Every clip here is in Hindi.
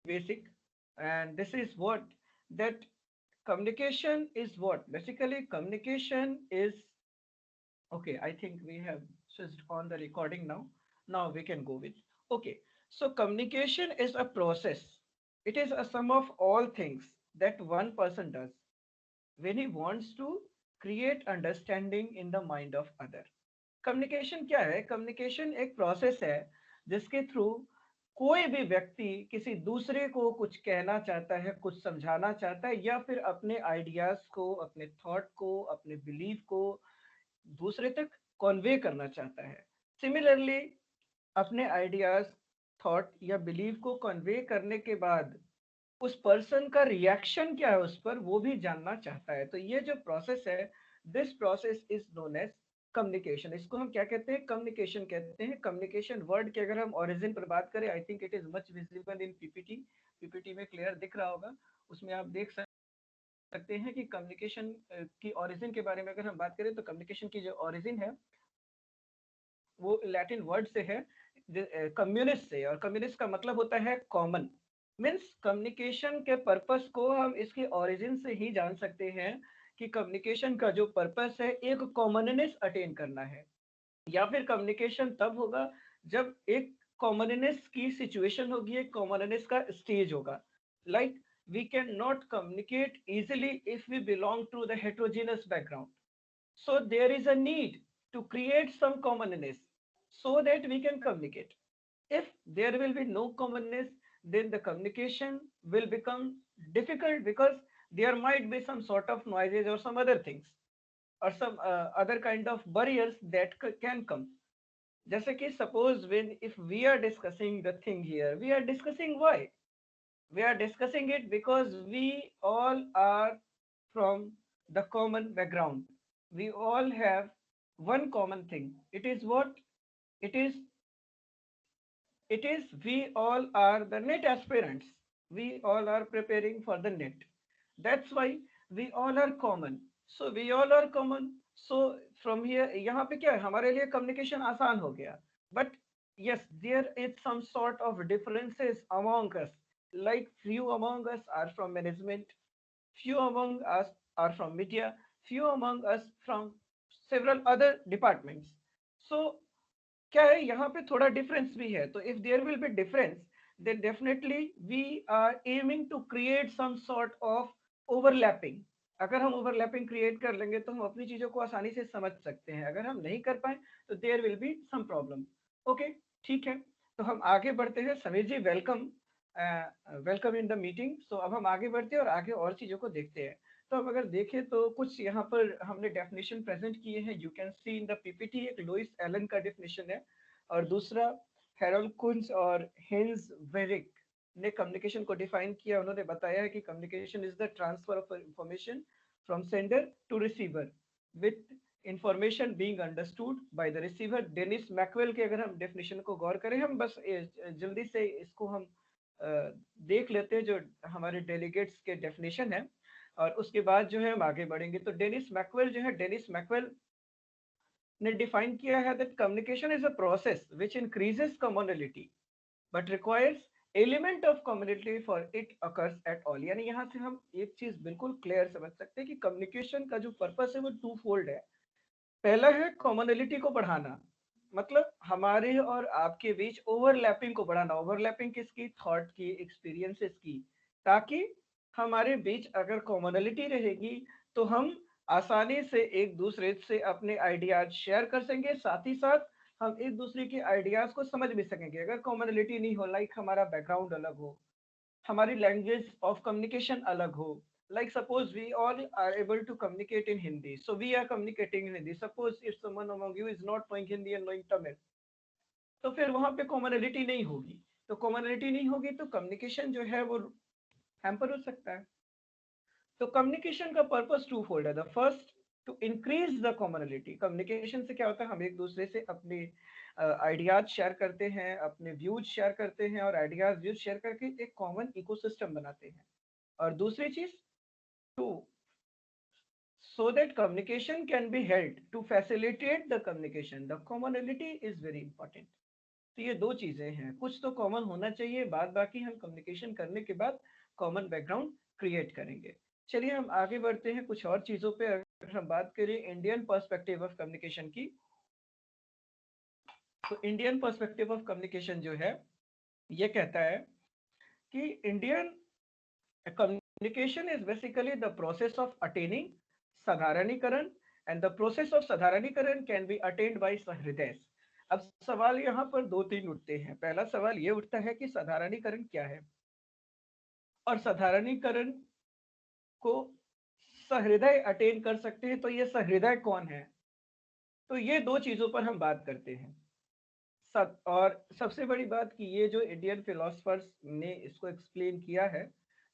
basic, and this is what that communication is what basically communication is. Okay, I think we have switched on the recording now. Now we can go with. Okay, so communication is a process. It is a sum of all things that one person does when he wants to create understanding in the mind of other. Communication क्या है? कम्युनिकेशन एक प्रोसेस है जिसके थ्रू कोई भी व्यक्ति किसी दूसरे को कुछ कहना चाहता है, कुछ समझाना चाहता है, या फिर अपने आइडियाज को, अपने थॉट को, अपने बिलीफ को दूसरे तक कन्वे करना चाहता है। सिमिलरली, अपने आइडियाज, थॉट या बिलीफ को कन्वे करने के बाद उस पर्सन का रिएक्शन क्या है उस पर, वो भी जानना चाहता है। तो ये जो प्रोसेस है, this process is known as communication. इसको हम क्या कहते हैं? कम्युनिकेशन कहते हैं। कम्युनिकेशन वर्ड की अगर हम ओरिजिन पर बात करें, I think it is much visible in PPT. PPT में क्लियर दिख रहा होगा, उसमें आप देख सकते हैं कि कम्युनिकेशन की ओरिजिन के बारे में अगर हम बात करें तो कम्युनिकेशन की जो ओरिजिन है वो लैटिन वर्ड से है, कम्युनिस्ट से, और कम्युनिस्ट का मतलब होता है कॉमन। मीन्स कम्युनिकेशन के पर्पस को हम इसके ओरिजिन से ही जान सकते हैं कि कम्युनिकेशन का जो पर्पस है एक कॉमननेस अटेन करना है, या फिर कम्युनिकेशन तब होगा जब एक कॉमननेस की सिचुएशन होगी, एक कॉमननेस का स्टेज होगा। Like we can not communicate easily if we belong to the heterogeneous background, so there is a need to create some commonness so that we can communicate. If there will be no commonness, then the communication will become difficult because there might be some sort of noises or some other things or some other kind of barriers that can come. जैसे कि suppose when if we are discussing the thing here, we are discussing why? We are discussing it because we all are from the common background. We all have one common thing. It is what? It is we all are the net aspirants. We all are preparing for the net. That's why we all are common. So we all are common. So from here, यहाँ पे क्या है? हमारे लिए communication आसान हो गया. But yes, there is some sort of differences among us. Like few among us are from management, few among us are from media, few among us from several other departments. So क्या है, यहाँ पे थोड़ा डिफरेंस भी है। तो if there will be difference, then definitely we are aiming to create some sort of overlapping. अगर हम ओवरलैपिंग क्रिएट कर लेंगे तो हम अपनी चीजों को आसानी से समझ सकते हैं। अगर हम नहीं कर पाए तो there will be some problem. Okay, ठीक है, तो हम आगे बढ़ते हैं। Sameer ji, welcome, welcome in the meeting. So अब हम आगे बढ़ते हैं और आगे और चीजों को देखते हैं। तो अब अगर देखें तो कुछ यहाँ पर हमने डेफिनेशन प्रेजेंट किए हैं। You can see in the PPT, एक लुइस एलन का डेफिनेशन है और दूसरा हेरोल्ड कुंज और हेंस वेरिक ने कम्युनिकेशन को डिफाइन किया। उन्होंने बताया है कि communication is the transfer of information from sender to receiver with information being understood by the receiver. Denis McQuail के अगर हम डेफिनेशन को गौर करें, हम बस जल्दी से इसको हम देख लेते हैं जो हमारे डेलीगेट्स के डेफिनेशन है, और उसके बाद जो है हम आगे बढ़ेंगे। तो डेनिस मैकवेल जो है, डेनिस मैकवेल ने डिफाइन किया है that communication is a process which increases community but requires element of community for it occurs at all. यानी यहाँ से हम एक चीज बिल्कुल क्लियर समझ सकते हैं कि कम्युनिकेशन का जो पर्पस है वो टू फोल्ड है। पहला है कॉमनलिटी को बढ़ाना, मतलब हमारे और आपके बीच ओवरलैपिंग को बढ़ाना। ओवरलैपिंग किसकी? थॉट की, एक्सपीरियंसेस की, ताकि हमारे बीच अगर कॉमनलिटी रहेगी तो हम आसानी से एक दूसरे से अपने आइडियाज शेयर कर सकेंगे, साथ ही साथ हम एक दूसरे के आइडियाज को समझ भी सकेंगे। अगर कॉमनलिटी नहीं हो, लाइक हमारा बैकग्राउंड अलग हो, हमारी लैंग्वेज ऑफ कम्युनिकेशन अलग हो, like suppose we all are able to communicate in Hindi, so we are communicating in Hindi. Suppose if someone among you is not knowing Hindi and knowing Tamil, तो फिर वहां पे कॉमनलिटी नहीं होगी। तो कॉमनलिटी नहीं होगी तो कम्युनिकेशन जो है वो हैम्पर हो सकता है। तो कम्युनिकेशन का पर्पस टू फोल्ड है। The first, to increase the commonality. Communication से क्या होता है? हम एक दूसरे से अपने आइडियाज शेयर करते हैं, अपने व्यूज शेयर करते हैं, और आइडियाज व्यूज शेयर करके एक कॉमन इकोसिस्टम बनाते हैं। और दूसरी चीज, to so that communication can be held, to facilitate the communication, the commonality is very important। तो ये दो चीजें हैं, कुछ तो कॉमन होना चाहिए, बाद बाकी हम कम्युनिकेशन करने के बाद कॉमन बैकग्राउंड क्रिएट करेंगे। चलिए हम आगे बढ़ते हैं कुछ और चीजों पे। अगर हम बात करें इंडियन पर्सपेक्टिव ऑफ कम्युनिकेशन की, तो इंडियन पर्सपेक्टिव ऑफ कम्युनिकेशन जो है ये कहता है कि Indian communication is basically the process of attaining साधारणीकरण, एंड द प्रोसेस ऑफ साधारणीकरण कैन बी अटेन्ड बाय सहृदय। अब सवाल यहाँ पर दो तीन उठते हैं। पहला सवाल ये उठता है कि साधारणीकरण क्या है, और साधारणीकरण को सहृदय अटेन कर सकते हैं, तो ये सहृदय कौन है? तो ये दो चीजों पर हम बात करते हैं। और सबसे बड़ी बात कि ये जो इंडियन फिलोसफर्स ने इसको एक्सप्लेन किया है,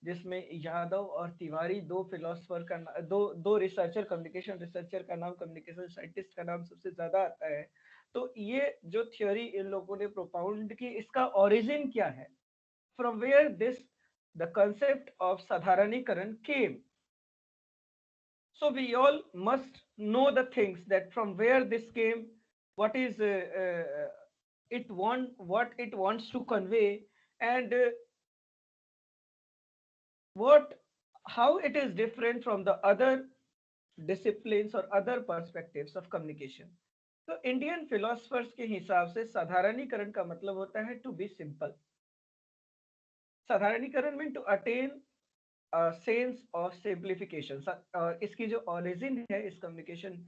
जिसमें यादव और तिवारी दो फिलोसफर का दो दो रिसर्चर, कम्युनिकेशन रिसर्चर का नाम, कम्युनिकेशन साइंटिस्ट का नाम सबसे ज्यादा आता है। तो ये जो थ्योरी इन लोगों ने प्रोपाउंड की, इसका ओरिजिन क्या है, from where this the concept of साधारणीकरण came. So we all must know the things that from where this came, what is what it wants to convey, and what how it is different from the other disciplines or other perspectives of communication. तो इंडियन फिलोसफर्स के हिसाब से साधारणीकरण का मतलब होता है टू बी सिंपल। साधारणीकरण mean to attain sense of simplification. और इसकी जो ओरिजिन है इस कम्युनिकेशन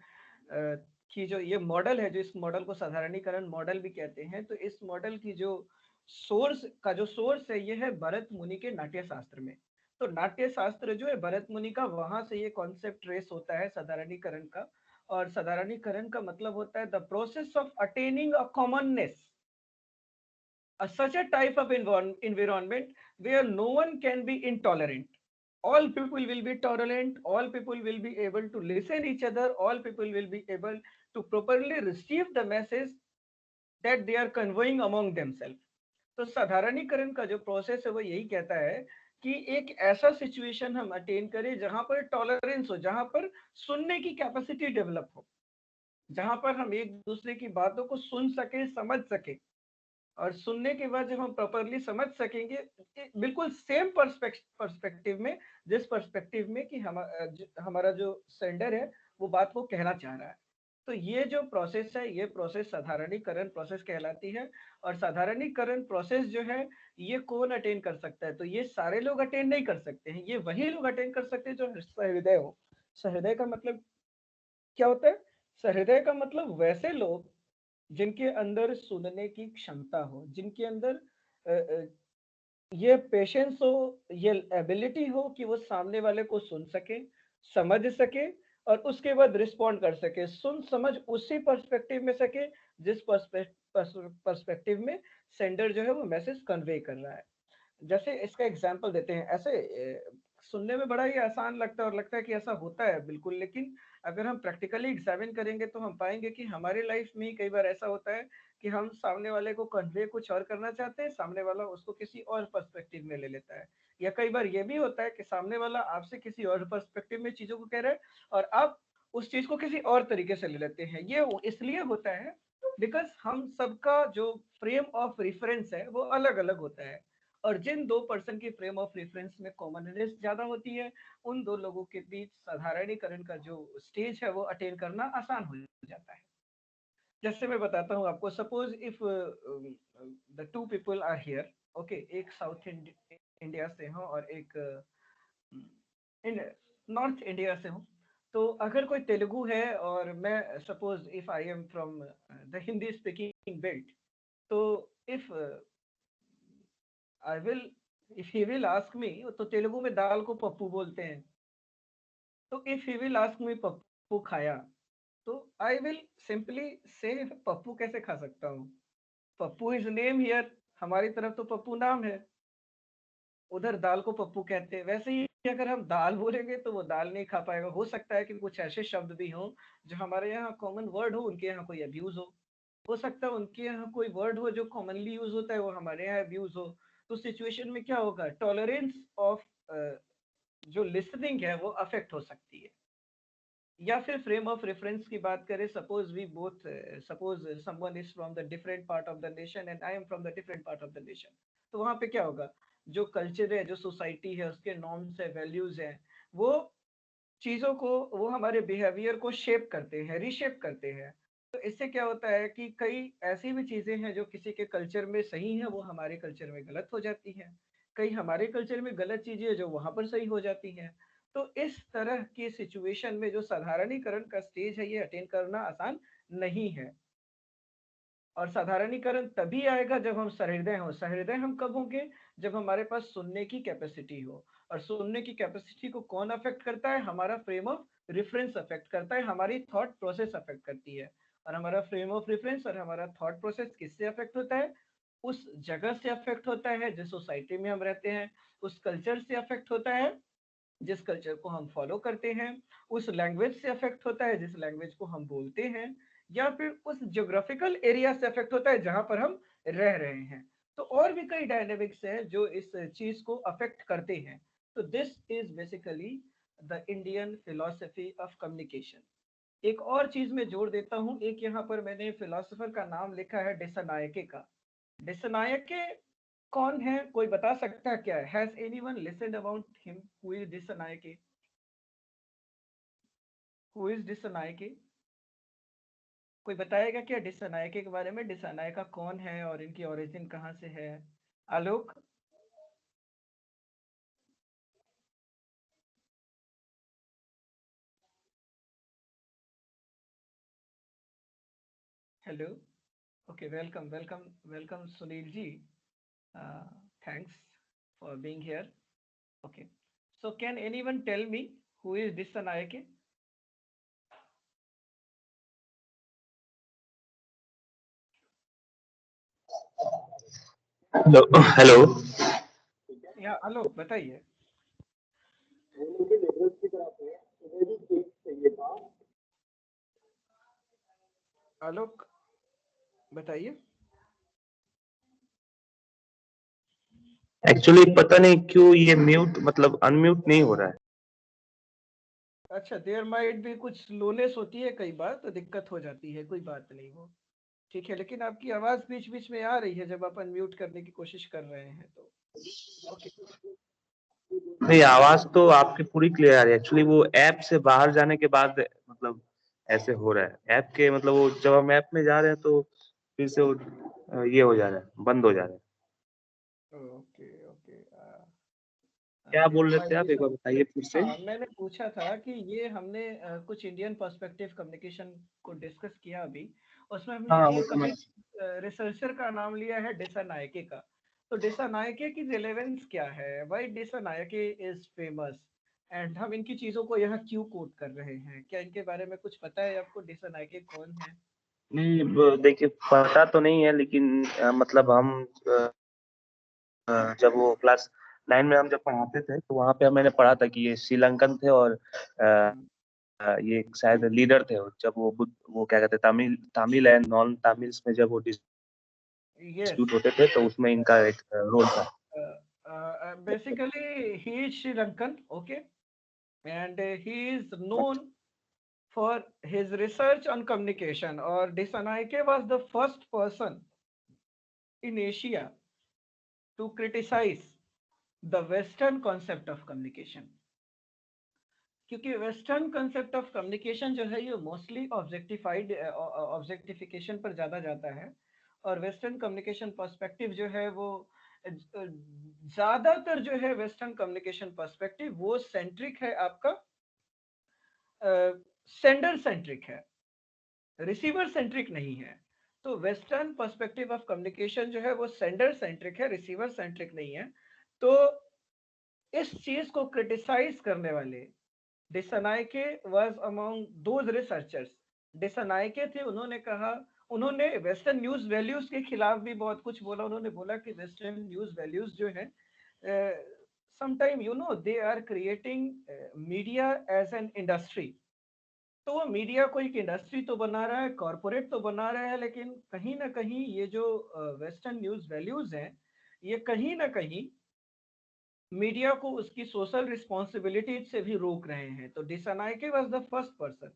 की, जो ये मॉडल है, जो इस मॉडल को साधारणीकरण मॉडल भी कहते हैं, तो इस मॉडल की जो सोर्स है ये है भरत मुनि के नाट्य शास्त्र में। तो नाट्य शास्त्र जो है भरत मुनि का, वहां से ये कॉन्सेप्ट ट्रेस होता है साधारणीकरण का। और साधारणीकरण का मतलब होता है the process of attaining a commonness, such a type of environment where no one can be intolerant. All people will be tolerant, all people will be able to listen each other, all people will be able to properly receive the message that they are conveying among themselves. तो साधारणीकरण का जो प्रोसेस है वो यही कहता है कि एक ऐसा सिचुएशन हम अटेन करें जहां पर टॉलरेंस हो, जहां पर सुनने की कैपेसिटी डेवलप हो, जहां पर हम एक दूसरे की बातों को सुन सके, समझ सके, और सुनने के बाद जब हम प्रॉपरली समझ सकेंगे बिल्कुल सेम पर्सपेक्टिव में, जिस पर्सपेक्टिव में कि हमारा जो सेंडर है वो बात को कहना चाह रहा है। तो ये जो प्रोसेस है, ये प्रोसेस साधारणीकरण प्रोसेस कहलाती है। और साधारणीकरण प्रोसेस जो है ये कौन अटेन कर सकता है? तो ये सारे लोग अटेन नहीं कर सकते हैं, ये वही लोग अटेन कर सकते हैं जो सहृदय हो। सहृदय का मतलब क्या होता है? सहृदय का मतलब वैसे लोग जिनके अंदर सुनने की क्षमता हो, जिनके अंदर अ, अ, ये पेशेंस हो, ये एबिलिटी हो कि वो सामने वाले को सुन सके, समझ सके, और उसके बाद रिस्पॉन्ड कर सके, सुन समझ उसी पर्सपेक्टिव में सके जिस पर्सपेक्टिव में सेंडर जो है वो मैसेज कन्वे कर रहा है। जैसे इसका एग्जांपल देते हैं। ऐसे सुनने में बड़ा ही आसान लगता है और लगता है कि ऐसा होता है बिल्कुल, लेकिन अगर हम प्रैक्टिकली एग्जामिन करेंगे तो हम पाएंगे कि हमारे लाइफ में ही कई बार ऐसा होता है कि हम सामने वाले को कन्वे कुछ और करना चाहते हैं, सामने वाला उसको किसी और पर्सपेक्टिव में ले लेता है। या कई बार ये भी होता है कि सामने वाला आपसे किसी और पर्सपेक्टिव में चीजों को कह रहा है और आप उस चीज को किसी और तरीके से ले लेते हैं। ये इसलिए होता है बिकॉज हम सबका जो फ्रेम ऑफ रेफरेंस है वो अलग अलग होता है, और जिन दो पर्सन की फ्रेम ऑफ रेफरेंस में कॉमननेस ज्यादा होती है, उन दो लोगों के बीच साधारणीकरण का जो स्टेज है वो अटेन करना आसान हो जाता है। जैसे मैं बताता हूँ आपको, suppose if the two people are here, okay, एक साउथ इंडिया से हो और एक नॉर्थ इंडिया से हो। तो अगर कोई तेलुगु है और मैं suppose if I am from the Hindi speaking belt, तो if I will if he will ask me, तो तेलुगु में दाल को पप्पू बोलते हैं। तो if he will ask me पप्पू खाया, तो आई विल सिंपली से पप्पू कैसे खा सकता हूँ? पप्पू इज नेम हियर, हमारी तरफ तो पप्पू नाम है, उधर दाल को पप्पू कहते हैं। वैसे ही अगर हम दाल बोलेंगे तो वो दाल नहीं खा पाएगा। हो सकता है कि कुछ ऐसे शब्द भी हों जो हमारे यहाँ कॉमन वर्ड हो, उनके यहाँ कोई अब्यूज हो सकता है उनके यहाँ कोई वर्ड हो जो कॉमनली यूज होता है वो हमारे यहाँ अब्यूज हो। तो सिचुएशन में क्या होगा, टॉलरेंस ऑफ जो लिसनिंग है वो अफेक्ट हो सकती है। या फिर फ्रेम ऑफ रेफरेंस की बात करें, suppose we both, suppose someone is from the different part of the nation and I am from the different part of the nation, तो वहां पे क्या होगा, जो कल्चर है, जो सोसाइटी है, उसके नॉर्म्स है, वैल्यूज है, वो चीजों को, वो हमारे बिहेवियर को शेप करते हैं, रीशेप करते हैं। तो इससे क्या होता है कि कई ऐसी भी चीजें हैं जो किसी के कल्चर में सही है, वो हमारे कल्चर में गलत हो जाती हैं। कई हमारे कल्चर में गलत चीजें हैं जो वहां पर सही हो जाती हैं। तो इस तरह की सिचुएशन में जो साधारणीकरण का स्टेज है, ये अटेंड करना आसान नहीं है। और साधारणीकरण तभी आएगा जब हम सहृदय हों। सहृदय हम कब होंगे? जब हमारे पास सुनने की कैपेसिटी हो। और सुनने की कैपेसिटी को कौन अफेक्ट करता है? हमारा फ्रेम ऑफ रेफरेंस अफेक्ट करता है, हमारी थॉट प्रोसेस अफेक्ट करती है। और हमारा फ्रेम ऑफ रेफरेंस और हमारा थॉट प्रोसेस किससे अफेक्ट होता है? उस जगह से अफेक्ट होता है जिस सोसाइटी में हम रहते हैं, उस कल्चर से अफेक्ट होता है जिस कल्चर को हम फॉलो करते हैं, उस लैंग्वेज से अफेक्ट होता है जिस लैंग्वेज को हम बोलते हैं, या फिर उस ज्योग्राफिकल एरिया से अफेक्ट होता है जहां पर हम रह रहे हैं। तो और भी कई डायनेमिक्स हैं जो इस चीज को अफेक्ट करते हैं। तो this is basically the Indian philosophy of communication. एक और चीज मैं जोड़ देता हूं, एक यहाँ पर मैंने फिलोसोफर का नाम लिखा है, डिसनायके का। डिसनायके कौन है? कोई बता सकता है क्या? Has anyone listened about him? Who is Dissanayake? Who is Dissanayake? कोई बताएगा क्या डिसनायके के बारे में? डिसनायका कौन है और इनकी ओरिजिन कहाँ से है? Alok? Hello? Okay, welcome welcome welcome Sunil ji. Thanks for being here. Okay, so can anyone tell me who is Dissanayake? Hello hello. या आलोक बताइए। आलोक बताइए। एक्चुअली पता नहीं क्यों ये म्यूट मतलब अनम्यूट नहीं हो रहा है। अच्छा, देयर माइट भी कुछ स्लोनेस होती है कई बार, तो दिक्कत हो जाती है, कोई बात नहीं वो। ठीक है, लेकिन आपकी आवाज बीच बीच में आ रही है जब आप अनम्यूट करने की कोशिश कर रहे हैं तो। ओके। नहीं, आवाज तो आपकी पूरी क्लियर आ रही है। एक्चुअली वो ऐप से बाहर जाने के बाद मतलब ऐसे हो रहा है। ऐप के मतलब वो जब हम ऐप में जा रहे हैं तो फिर से वो ये हो जा रहा है, बंद हो जा रहा है। Okay okay. क्या देयर बोल रहे थे माइट बी आप, एक बार सम। बताइए फिर से। हाँ, मैंने पूछा था कि ये हमने कुछ इंडियन पर्सपेक्टिव कम्युनिकेशन को डिस्कस किया अभी। उसमें हमने हाँ वो एक समझ। अभी रिसर्चर का नाम लिया है, डिसा नायके का। तो डिसा नायके की रिलेवेंस क्या है? Why Dissanayake is famous? And हम इनकी चीजों को यहाँ क्यों कोट कर रहे हैं? क्या इनके बारे में कुछ पता है आपको? डिसा नायके कौन है? नहीं देखिए पता तो नहीं है लेकिन मतलब हम जब वो क्लास 9 में हम जब पढ़ाते थे तो वहाँ पे मैंने पढ़ा था कि ये श्रीलंकन थे और ये शायद लीडर थे। और जब वो क्या कहते हैं Tamil Tamil and non Tamils में जब वो यस। डिस्ट्रीब्यूट होते थे तो उसमें इनका एक रोल था। Basically, he is Sri Lankan, okay, and he is known for his research on communication. Or Dissanayake was the first person in Asia to criticize the Western concept of communication. क्योंकि वेस्टर्न कंसेप्ट ऑफ कम्युनिकेशन जो है ये मोस्टली ऑब्जेक्टिफाइड ऑब्जेक्टिफिकेशन पर ज़्यादा जाता है। और वेस्टर्न कम्युनिकेशन पर्सपेक्टिव जो है वो ज़्यादातर जो है वेस्टर्न कम्युनिकेशन पर्सपेक्टिव वो सेंट्रिक है आपका, सेंडर सेंट्रिक है, रिसीवर सेंट्रिक नहीं है। तो वेस्टर्न पर्सपेक्टिव ऑफ कम्युनिकेशन जो है वो सेंडर सेंट्रिक है, रिसीवर सेंट्रिक नहीं है। तो इस चीज को क्रिटिसाइज करने वाले डिसनायके वाज अमंग दोज रिसर्चर्स। डिसनायके थे, उन्होंने कहा, उन्होंने वेस्टर्न न्यूज वैल्यूज के खिलाफ भी बहुत कुछ बोला। उन्होंने बोला कि वेस्टर्न न्यूज वैल्यूज जो है sometime they are creating media as an industry. तो वो मीडिया को एक इंडस्ट्री तो बना रहा है, कॉरपोरेट तो बना रहा है, लेकिन कहीं ना कहीं ये जो वेस्टर्न न्यूज वैल्यूज हैं, ये कहीं ना कहीं मीडिया को उसकी सोशल रिस्पॉन्सिबिलिटी से भी रोक रहे हैं। तो Dissanayake was the first person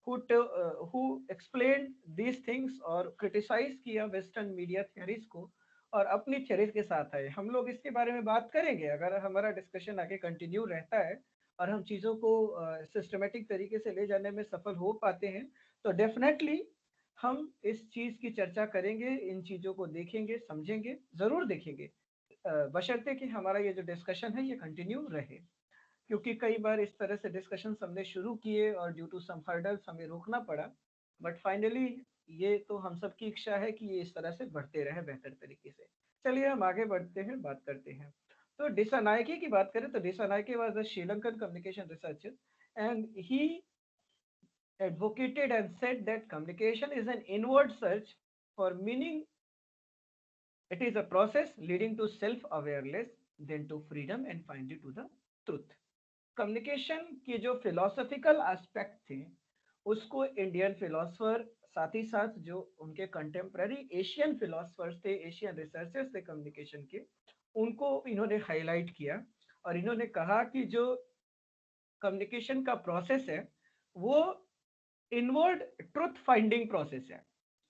who explained these things और क्रिटिसाइज किया वेस्टर्न मीडिया थियरीज को और अपनी थियरीज के साथ आए। हम लोग इसके बारे में बात करेंगे अगर हमारा डिस्कशन आगे कंटिन्यू रहता है और हम चीज़ों को सिस्टमेटिक तरीके से ले जाने में सफल हो पाते हैं तो डेफिनेटली हम इस चीज़ की चर्चा करेंगे, इन चीज़ों को देखेंगे, समझेंगे, ज़रूर देखेंगे, बशर्ते कि हमारा ये जो डिस्कशन है ये कंटिन्यू रहे। क्योंकि कई बार इस तरह से डिस्कशन हमने शुरू किए और ड्यू टू सम हर्डल्स हमें रोकना पड़ा, बट फाइनली ये तो हम सबकी इच्छा है कि ये इस तरह से बढ़ते रहे बेहतर तरीके से। चलिए हम आगे बढ़ते हैं, बात करते हैं। तो डिसानायके की बात करें तो Dissanayake was a Sri Lankan communication researcher and he advocated and said that communication is an inward search for meaning. It is a process leading to self-awareness, then to freedom and finally to the truth. Communication के जो फिलोसफिकल एस्पेक्ट थे उसको इंडियन फिलोसफर, साथ ही साथ जो उनके कंटेम्प्ररी एशियन फिलोसफर्स थे, एशियन रिसर्चर्स थे कम्युनिकेशन के, उनको इन्होंने हाईलाइट किया और इन्होंने कहा कि जो कम्युनिकेशन का प्रोसेस है वो इनवर्ड ट्रुथ फाइंडिंग प्रोसेस है,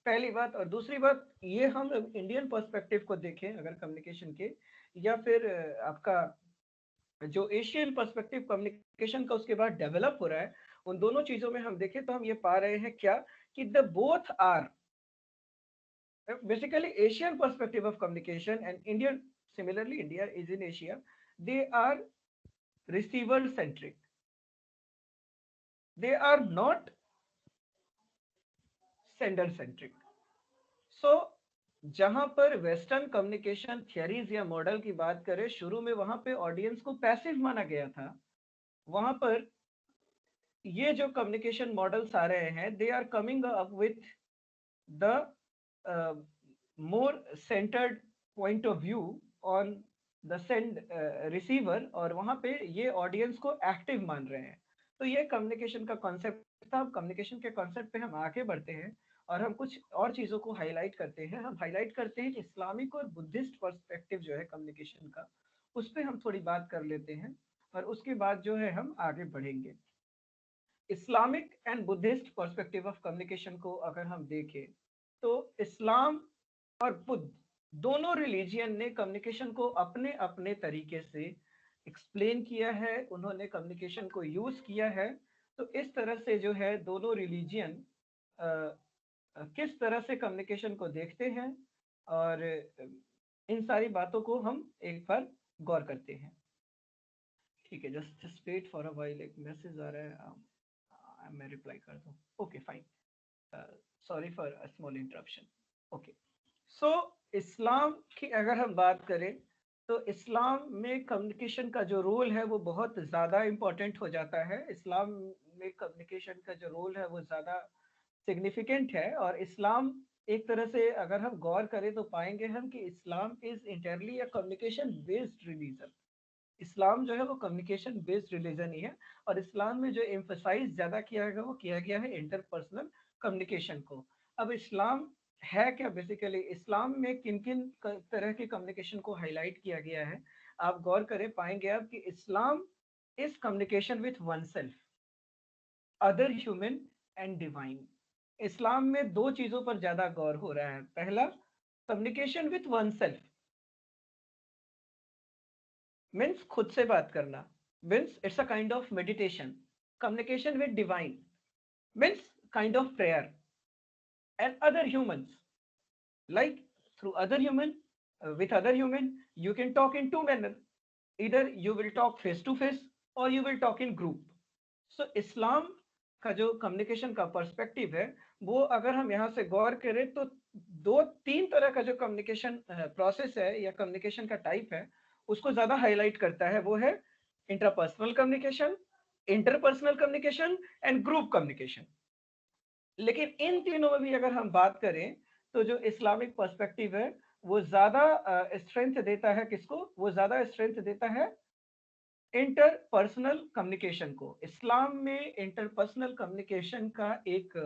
पहली बात। और दूसरी बात, ये हम इंडियन पर्सपेक्टिव को देखें अगर कम्युनिकेशन के, या फिर आपका जो एशियन पर्सपेक्टिव कम्युनिकेशन का उसके बाद डेवलप हो रहा है, उन दोनों चीजों में हम देखें तो हम ये पा रहे हैं क्या कि the both are basically Asian perspective of communication and Indian, similarly India is in Asia, they are receiver centric, they are not sender centric. So जहां पर वेस्टर्न कम्युनिकेशन थियरीज या मॉडल की बात करें, शुरू में वहां पे ऑडियंस को पैसिव माना गया था, वहां पर ये जो कम्युनिकेशन मॉडल्स आ रहे हैं they are coming up with the more centered point of view on the send receiver, और वहां पे ये ऑडियंस को एक्टिव मान रहे हैं। तो ये कम्युनिकेशन का कॉन्सेप्ट था। कम्युनिकेशन के कॉन्सेप्ट पे हम आगे बढ़ते हैं और हम कुछ और चीजों को हाईलाइट करते हैं। हम हाईलाइट करते हैं कि इस्लामिक और बुद्धिस्ट पर्सपेक्टिव जो है कम्युनिकेशन का, उस पर हम थोड़ी बात कर लेते हैं और उसके बाद जो है हम आगे बढ़ेंगे। Islamic and Buddhist perspective of communication को अगर हम देखें तो इस्लाम और बुद्ध दोनों रिलीजियन ने कम्युनिकेशन को अपने अपने तरीके से एक्सप्लेन किया है, उन्होंने कम्युनिकेशन को यूज किया है। तो इस तरह से जो है दोनों रिलीजियन किस तरह से कम्युनिकेशन को देखते हैं और इन सारी बातों को हम एक बार गौर करते हैं। ठीक है, just wait for a while, एक मैसेज आ रहा है, मैं रिप्लाई कर दूं। Okay fine, sorry for a small interruption. Okay, so इस्लाम की अगर हम बात करें तो इस्लाम में कम्युनिकेशन का जो रोल है वो बहुत ज़्यादा इम्पोर्टेंट हो जाता है। इस्लाम में कम्युनिकेशन का जो रोल है वो ज़्यादा सिग्निफिकेंट है। और इस्लाम एक तरह से अगर हम गौर करें तो पाएंगे हम कि इस्लाम is entirely a communication based religion. इस्लाम जो है वो कम्युनिकेशन बेस्ड रिलीजन ही है और इस्लाम में जो एम्फसाइज ज़्यादा किया गया वो किया गया है इंटरपर्सनल कम्युनिकेशन को। अब इस्लाम है क्या, बेसिकली इस्लाम में किन किन तरह के कम्युनिकेशन को हाईलाइट किया गया है, आप गौर करें पाएंगे आप कि इस्लाम is communication with one self, other human and divine. इस्लाम में दो चीजों पर ज्यादा गौर हो रहा है। पहला, communication with one self means खुद से बात करना, means it's a kind of meditation. Communication with divine means kind of prayer and other humans, like through other human, with other human you can talk in two manner, either you will talk face to face or you will talk in group. So islam का जो कम्युनिकेशन का पर्सपेक्टिव है वो अगर हम यहाँ से गौर करें तो दो तीन तरह का जो कम्युनिकेशन प्रोसेस है या कम्युनिकेशन का टाइप है उसको ज्यादा हाईलाइट करता है। वो है interpersonal communication, interpersonal communication and group communication. लेकिन इन तीनों में भी अगर हम बात करें तो जो इस्लामिक पर्सपेक्टिव है वो ज्यादा स्ट्रेंथ देता है किसको, वो ज्यादा स्ट्रेंथ देता है इंटरपर्सनल कम्युनिकेशन को। इस्लाम में इंटरपर्सनल कम्युनिकेशन का एक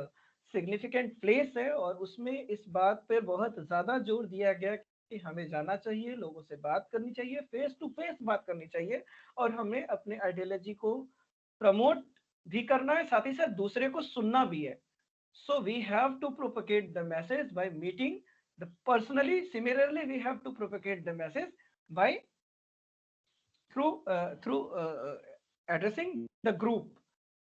सिग्निफिकेंट प्लेस है और उसमें इस बात पर बहुत ज्यादा जोर दिया गया कि हमें जाना चाहिए, लोगों से बात करनी चाहिए, फेस टू फेस बात करनी चाहिए, और हमें अपने आइडियोलॉजी को प्रमोट भी करना है, साथ ही साथ दूसरे को सुनना भी है. So we have to propagate the message by meeting the personally. Similarly, we have to propagate the message by through addressing the group.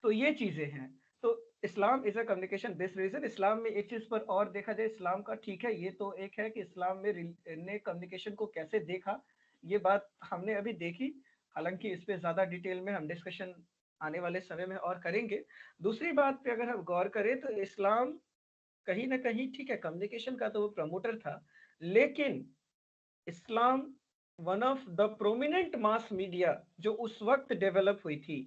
तो ये चीजें हैं. तो इस्लाम is a communication based religion. इस्लाम में एक चीज पर और देखा जाए, इस्लाम का ठीक है, ये तो एक है कि इस्लाम में ने कम्युनिकेशन को कैसे देखा, ये बात हमने अभी देखी. हालांकि इस पे ज्यादा डिटेल में हम डिस्कशन आने वाले समय में और करेंगे. दूसरी बात पे अगर हम गौर करें तो इस्लाम कहीं ना कहीं ठीक है, कम्युनिकेशन का तो वो प्रमोटर था, लेकिन इस्लाम one of the prominent mass media जो उस वक्त डेवलप हुई थी,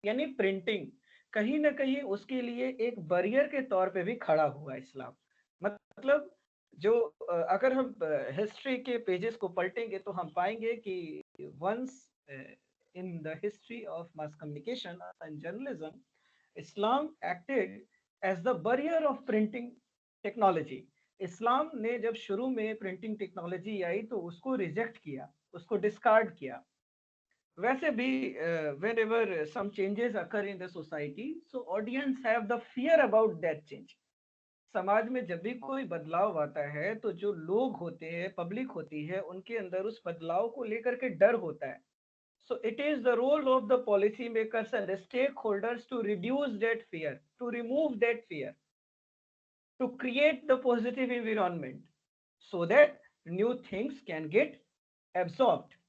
यानी प्रिंटिंग, कहीं ना कहीं उसके लिए एक बैरियर के तौर पे भी खड़ा हुआ इस्लाम. मतलब जो अगर हम हिस्ट्री के पेजेस को पलटेंगे तो हम पाएंगे कि once in the history of mass communication and journalism, इस्लाम acted as the barrier of printing technology. इस्लाम ने जब शुरू में प्रिंटिंग टेक्नोलॉजी आई तो उसको रिजेक्ट किया, उसको डिस्कार्ड किया. वैसे भी whenever some changes occur in the society, so audience have the fear about that change. समाज में जब भी कोई बदलाव आता है तो जो लोग होते हैं, पब्लिक होती है, उनके अंदर उस बदलाव को लेकर के डर होता है. So it is the role of the policy makers and the stakeholders to reduce that fear, to remove that fear, to create the positive environment so that new things can get absorbed.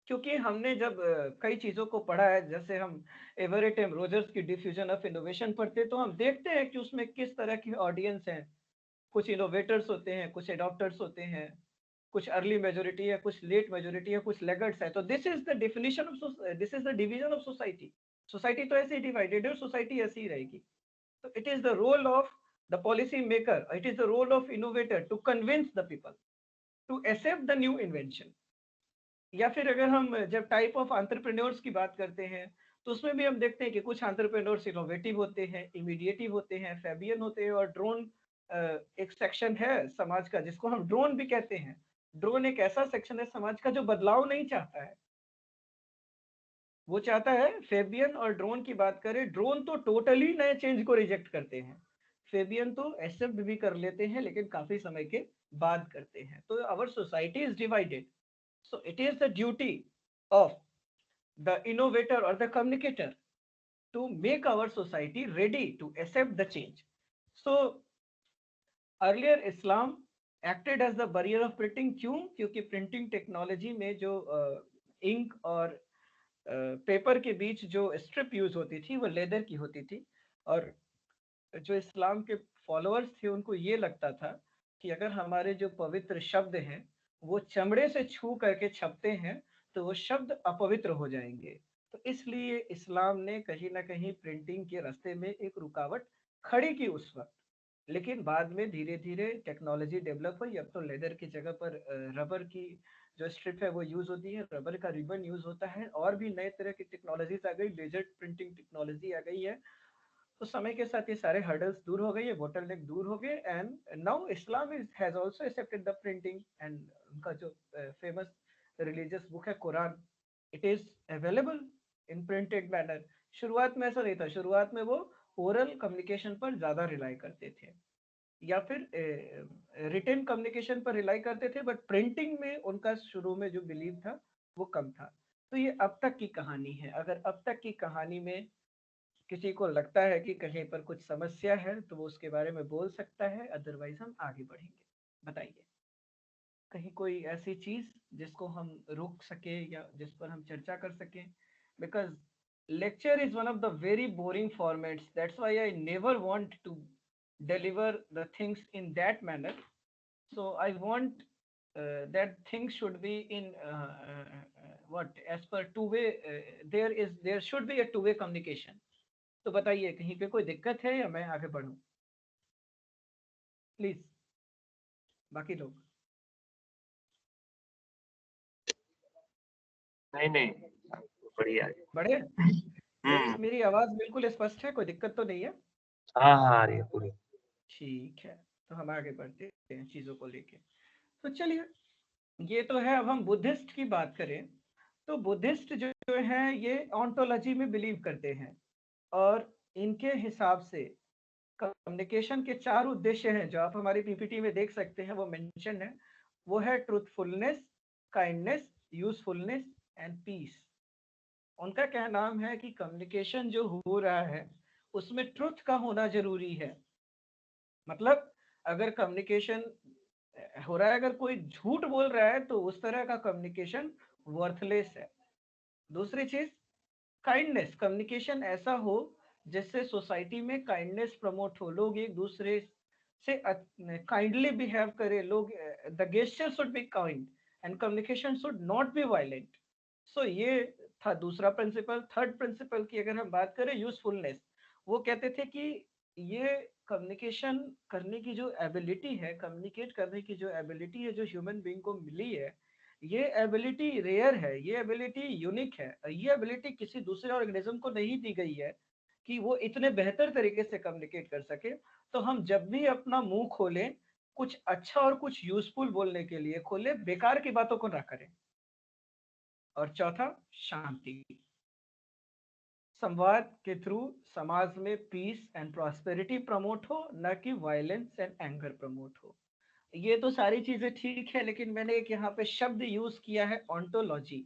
क्योंकि हमने जब कई चीजों को पढ़ा है, जैसे हम एवरेट एम रोजर्स की डिफ्यूजन ऑफ इनोवेशन पढ़ते, तो हम देखते हैं कि उसमें किस तरह की ऑडियंस है. कुछ इनोवेटर्स होते हैं, कुछ एडॉप्टर्स होते हैं, कुछ अर्ली मेजोरिटी है, कुछ लेट मेजोरिटी है, कुछ लेगर्ड्स है. तो this is the definition of, this is the division of society. Society तो ऐसे ही डिवाइडेड है, सोसाइटी ऐसी ही रहेगी. So it is the role of the policy maker, it is the role of innovator to convince the people to accept the new invention. या फिर अगर हम जब टाइप ऑफ एंटरप्रेन्योर्स की बात करते हैं तो उसमें भी हम देखते हैं कि कुछ एंटरप्रेन्योर्स इनोवेटिव होते हैं, इमीडिएटिव होते हैं, फैबियन होते हैं, और ड्रोन एक सेक्शन है समाज का जिसको हम ड्रोन भी कहते हैं. ड्रोन एक ऐसा सेक्शन है समाज का जो बदलाव नहीं चाहता है, वो चाहता है फेबियन. और ड्रोन की बात करें, ड्रोन तो टोटली नए चेंज को रिजेक्ट करते हैं, फेबियन तो एक्सेप्ट भी कर लेते हैं लेकिन काफी समय के बाद करते हैं. तो our society is divided. So it is the duty of the innovator और the communicator to make our society ready to accept the change. So earlier इस्लाम acted as the barrier of printing. क्यों? क्योंकि प्रिंटिंग टेक्नोलॉजी में जो इंक और पेपर के बीच जो स्ट्रिप यूज होती थी वो लेदर की होती थी, और जो इस्लाम के फॉलोअर्स थे उनको ये लगता था कि अगर हमारे जो पवित्र शब्द हैं वो चमड़े से छू करके छपते हैं तो वो शब्द अपवित्र हो जाएंगे. तो इसलिए इस्लाम ने कहीं ना कहीं प्रिंटिंग के रास्ते में एक रुकावट खड़ी की उस वक्त. लेकिन बाद में धीरे धीरे टेक्नोलॉजी डेवलप हुई. अब तो लेदर की जगह पर रबर की जो स्ट्रिप है वो यूज होती है, रबर का रिबन यूज होता है, और भी नए तरह की टेक्नोलॉजीज आ गई, लेजर प्रिंटिंग टेक्नोलॉजी आ गई है. तो समय के साथ ये सारे हर्डल्स दूर हो गए, ये बोटलनेक दूर हो गए, and now Islam has also accepted the printing. And उनका जो फेमस रिलीजियस बुक है Quran, it is available in printed manner. शुरुआत में ऐसा नहीं था, शुरुआत में वो ओरल कम्युनिकेशन पर ज्यादा रिलाई करते थे या फिर रिटन कम्युनिकेशन पर रिलाई करते थे, बट प्रिंटिंग में उनका शुरू में जो बिलीव था वो कम था. तो ये अब तक की कहानी है. अगर अब तक की कहानी में किसी को लगता है कि कहीं पर कुछ समस्या है तो वो उसके बारे में बोल सकता है, अदरवाइज हम आगे बढ़ेंगे. बताइए कहीं कोई ऐसी चीज जिसको हम रोक सके या जिस पर हम चर्चा कर सकें. Because lecture is one of the very boring formats, that's why I never want to deliver the things in that manner. So I want that things should be in what as per two way, there should be a two way communication. तो बताइए कहीं पे कोई दिक्कत है या मैं आगे बढ़ूं, प्लीज बाकी लोग. नहीं नहीं, बढ़िया. बढ़िया. मेरी आवाज बिल्कुल स्पष्ट है, कोई दिक्कत तो नहीं है? हाँ हाँ, आ रही है पूरी. ठीक है, तो हम आगे बढ़ते हैं चीजों को लेके. तो चलिए, ये तो है। अब हम बुद्धिस्ट की बात करें तो बुद्धिस्ट जो है ये ऑन्टोलॉजी में बिलीव करते हैं, और इनके हिसाब से कम्युनिकेशन के 4 उद्देश्य हैं जो आप हमारी पीपीटी में देख सकते हैं, वो मेंशन है। वो है truthfulness, kindness, usefulness and peace. उनका क्या नाम है कि कम्युनिकेशन जो हो रहा है उसमें ट्रुथ का होना जरूरी है। मतलब अगर कम्युनिकेशन हो रहा है, अगर कोई झूठ बोल रहा है तो उस तरह का कम्युनिकेशन वर्थलेस है। दूसरी चीज, काइंडनेस, कम्युनिकेशन ऐसा हो जिससे सोसाइटी में काइंडनेस प्रमोट हो, लोग एक दूसरे से काइंडली बिहेव करें, लोग the gesture should be kind and communication should not be violent. So ये था दूसरा प्रिंसिपल। थर्ड प्रिंसिपल की अगर हम बात करें, यूजफुलनेस, वो कहते थे कि ये कम्युनिकेशन करने की जो एबिलिटी है, कम्युनिकेट करने की जो एबिलिटी है जो ह्यूमन बीइंग को मिली है, ये एबिलिटी रेयर है, ये एबिलिटी यूनिक है। ये एबिलिटी किसी दूसरे ऑर्गेनिज्म को नहीं दी गई है कि वो इतने बेहतर तरीके से कम्युनिकेट कर सके। तो हम जब भी अपना मुंह खोलें, कुछ अच्छा और कुछ यूजफुल बोलने के लिए खोले, बेकार की बातों को ना करें। और चौथा, शांति। संवाद के थ्रू समाज में पीस एंड प्रॉस्पेरिटी प्रमोट हो, न कि वायलेंस एंड एंगर प्रमोट हो। ये तो सारी चीजें ठीक है, लेकिन मैंने एक यहाँ पे शब्द यूज किया है, ontology.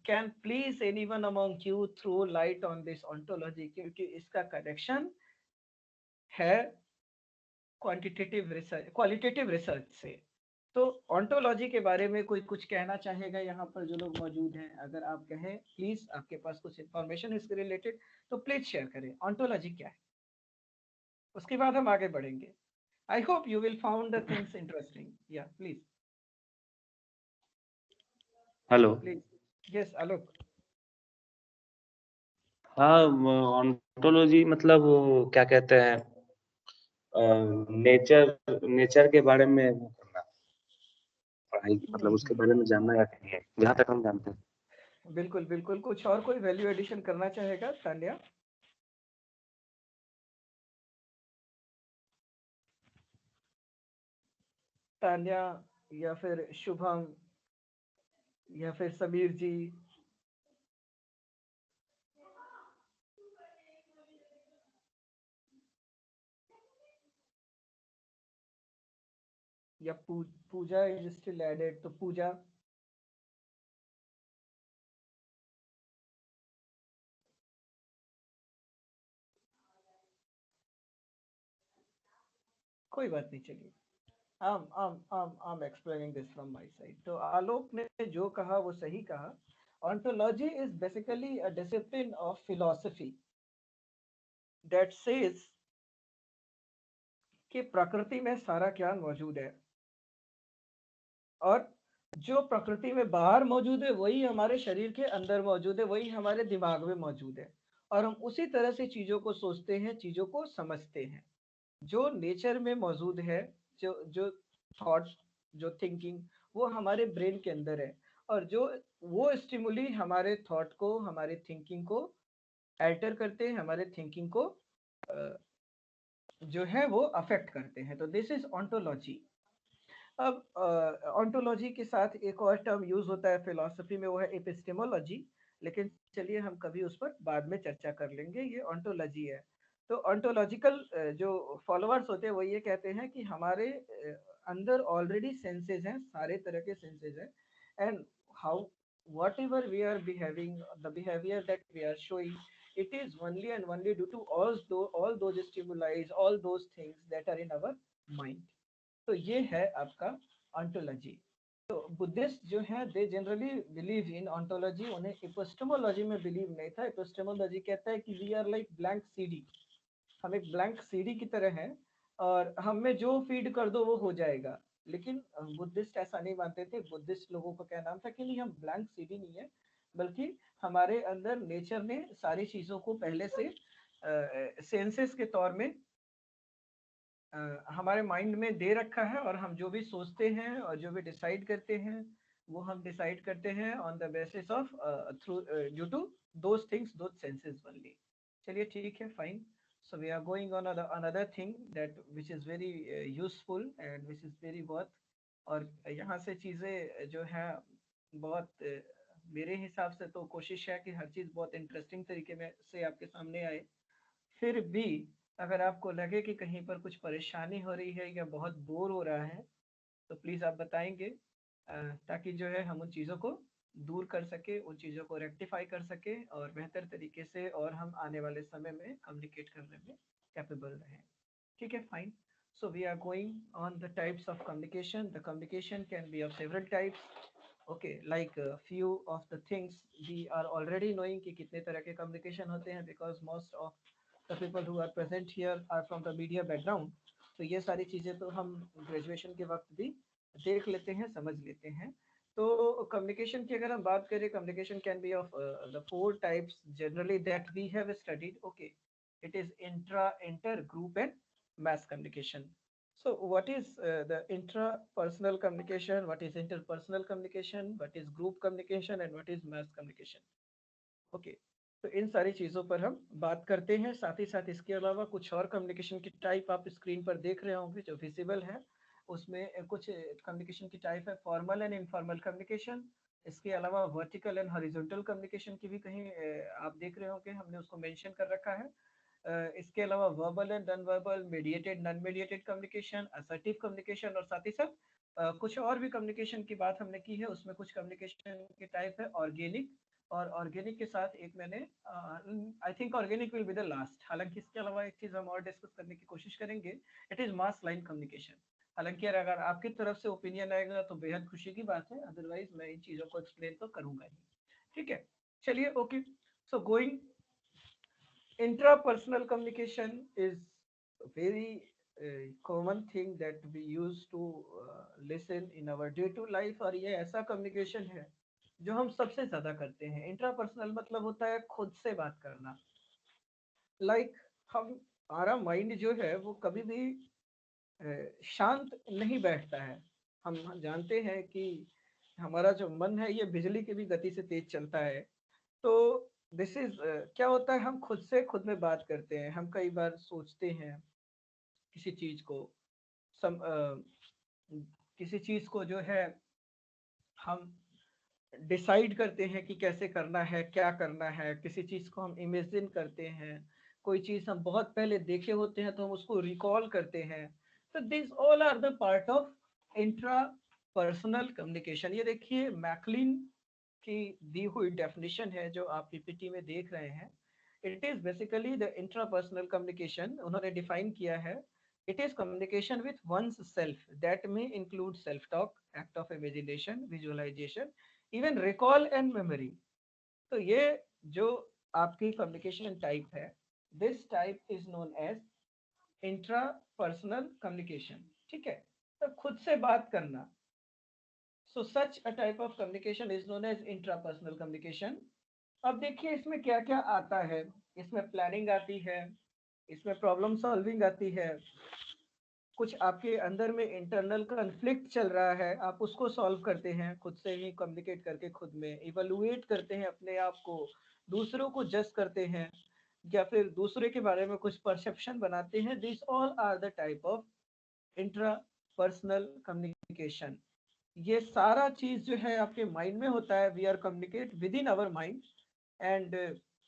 Can please anyone among you throw light on this ontology, क्योंकि इसका कनेक्शन है क्वालिटेटिव रिसर्च से। तो ऑन्टोलॉजी के बारे में कोई कुछ कहना चाहेगा यहाँ पर जो लोग मौजूद हैं? अगर आप कहें प्लीज, आपके पास कुछ इंफॉर्मेशन इसके रिलेटेड, तो प्लीज शेयर करें ऑन्टोलॉजी क्या है। उसके बाद हम आगे बढ़ेंगे। I hope you will found the things interesting. या प्लीज हेलो। प्लीज। यस आलोक। हाँ, ऑन्टोलॉजी मतलब वो क्या कहते हैं, नेचर नेचर के बारे में वो करना, पढ़ाई मतलब उसके बारे में जानना या नहीं है, जहाँ तक हम जानते हैं। बिल्कुल बिल्कुल। कुछ और कोई वैल्यू एडिशन करना चाहेगा? तान्या, तान्या, या फिर शुभम, या फिर समीर जी, या पूजा इज स्टिल एडेड, तो पूजा। कोई बात नहीं, चलिए। I'm explaining this from my side. तो आलोक ने जो कहा वो सही कहा। Ontology is basically a discipline of philosophy that says कि प्रकृति में सारा ज्ञान मौजूद है, और जो प्रकृति में बाहर मौजूद है वही हमारे शरीर के अंदर मौजूद है, वही हमारे दिमाग में मौजूद है। और हम उसी तरह से चीजों को सोचते हैं, चीजों को समझते हैं। जो नेचर में मौजूद है, जो जो थॉट, जो थिंकिंग, वो हमारे ब्रेन के अंदर है। और जो वो स्टिमुली हमारे थॉट को, हमारे थिंकिंग को अल्टर करते हैं, हमारे थिंकिंग को जो है वो अफेक्ट करते हैं। तो दिस इज ऑन्टोलॉजी। अब ऑन्टोलॉजी के साथ एक और टर्म यूज होता है फिलोसफी में, वो है एपिस्टेमोलॉजी। लेकिन चलिए हम कभी उस पर बाद में चर्चा कर लेंगे, ये ऑन्टोलॉजी है। तो ऑन्टोलॉजिकल जो फॉलोअर्स होते हैं वो ये कहते हैं कि हमारे अंदर ऑलरेडी सेंसेस हैं, सारे तरह के सेंसेस हैं, and how whatever we are behaving, the behavior that we are showing, it is only and only due to all those stimuli, all those things that are in our mind. तो ये है आपका ऑन्टोलॉजी। तो बुद्धिस्ट जो है they generally believe in ontology, उन्हें एपिस्टेमोलॉजी में बिलीव नहीं था। एपिस्टेमोलॉजी कहता है कि we are like blank CD, हम एक ब्लैंक सीडी की तरह हैं, और हमें जो फीड कर दो वो हो जाएगा। लेकिन बुद्धिस्ट ऐसा नहीं मानते थे। बुद्धिस्ट लोगों का क्या नाम था कि नहीं, हम ब्लैंक सीडी नहीं है, बल्कि हमारे अंदर नेचर ने सारी चीजों को पहले से सेंसेस के तौर में हमारे माइंड में दे रखा है, और हम जो भी सोचते हैं और जो भी डिसाइड करते हैं वो हम डिसाइड करते हैं on the basis of through due to those things, those senses only. चलिए ठीक है, fine. So we are going on another thing that which is very useful and which is very worth और यहाँ से चीज़ें जो है बहुत मेरे हिसाब से तो कोशिश है कि हर चीज़ बहुत इंटरेस्टिंग तरीके में से आपके सामने आए। फिर भी अगर आपको लगे कि कहीं पर कुछ परेशानी हो रही है या बहुत बोर हो रहा है, तो प्लीज़ आप बताएंगे, ताकि जो है हम उन चीज़ों को दूर कर सके, उन चीज़ों को रेक्टिफाई कर सके और बेहतर तरीके से और हम आने वाले समय में कम्युनिकेट करने में कैपेबल रहें। ठीक है, fine. So we are going on the types of communication. The communication can be of several types. Okay, like few of the things we are already knowing कि कितने तरह के communication होते हैं, because most of the people who are present here are from the media background. तो ये सारी चीज़ें तो हम graduation के वक्त भी देख लेते हैं, समझ लेते हैं. तो communication की अगर हम बात करें, communication can be of the four types generally that we have studied. Okay, it is inter group and mass communication. So what is the intrapersonal communication, what is interpersonal communication, what is group communication and what is mass communication? Okay, तो इन सारी चीज़ों पर हम बात करते हैं. साथ ही साथ इसके अलावा कुछ और कम्युनिकेशन की टाइप आप स्क्रीन पर देख रहे होंगे जो विजिबल है. उसमें कुछ कम्युनिकेशन की टाइप है फॉर्मल एंड इनफॉर्मल कम्युनिकेशन. इसके अलावा वर्टिकल एंड हॉरिजॉन्टल कम्युनिकेशन की भी कहीं आप देख रहे होंगे, हमने उसको मेंशन कर रखा है. इसके अलावा verbal and non verbal, mediated non mediated communication, assertive communication और साथ ही साथ कुछ और भी कम्युनिकेशन की बात हमने की है. उसमें कुछ कम्युनिकेशन की टाइप है ऑर्गेनिक, और ऑर्गेनिक के साथ एक मैंने I think organic will be the last. हालांकि इसके अलावा एक चीज हम और डिस्कस करने की कोशिश करेंगे, it is mass line communication. हालांकि अगर आपकी तरफ से ओपिनियन आएगा तो बेहद खुशी की बात है, अदरवाइज मैं इन चीजों को एक्सप्लेन तो करूंगा ही. ठीक है, चलिए. Okay, so going, intrapersonal communication is a very common thing that we use to listen in our day to life, और ये ऐसा communication है जो हम सबसे ज्यादा करते हैं. इंट्रापर्सनल मतलब होता है खुद से बात करना. लाइक हम, हमारा माइंड जो है वो कभी भी शांत नहीं बैठता है. हम जानते हैं कि हमारा जो मन है ये बिजली की भी गति से तेज चलता है. तो दिस इज क्या होता है, हम खुद से खुद में बात करते हैं. हम कई बार सोचते हैं किसी चीज को, सम किसी चीज को जो है हम डिसाइड करते हैं कि कैसे करना है, क्या करना है. किसी चीज को हम इमेजिन करते हैं, कोई चीज हम बहुत पहले देखे होते हैं तो हम उसको रिकॉल करते हैं. तो this all are the part of intra personal communication. ये देखिए मैकलिन की दी हुई डेफिनेशन है जो आप पीपीटी में देख रहे हैं. It is basically the intrapersonal communication. उन्होंने डिफाइन किया है, it is communication with one's self that may include self talk, act of imagination, visualisation, even recall and memory. तो ये जो आपकी कम्युनिकेशन टाइप है, this type is known as intrapersonal communication. ठीक है, तो खुद से बात करना. So such a type of communication is known as intrapersonal communication. अब देखिए इसमें क्या क्या आता है. इसमें प्लानिंग आती है, इसमें प्रॉब्लम सॉल्विंग आती है, कुछ आपके अंदर में इंटरनल कन्फ्लिक्ट चल रहा है, आप उसको सॉल्व करते हैं खुद से ही कम्युनिकेट करके, खुद में इवैल्यूएट करते हैं अपने आप को, दूसरों को जज करते हैं या फिर दूसरे के बारे में कुछ परसेप्शन बनाते हैं. This all are the type of intrapersonal communication. ये सारा चीज जो है आपके माइंड में होता है. We are communicate within our mind and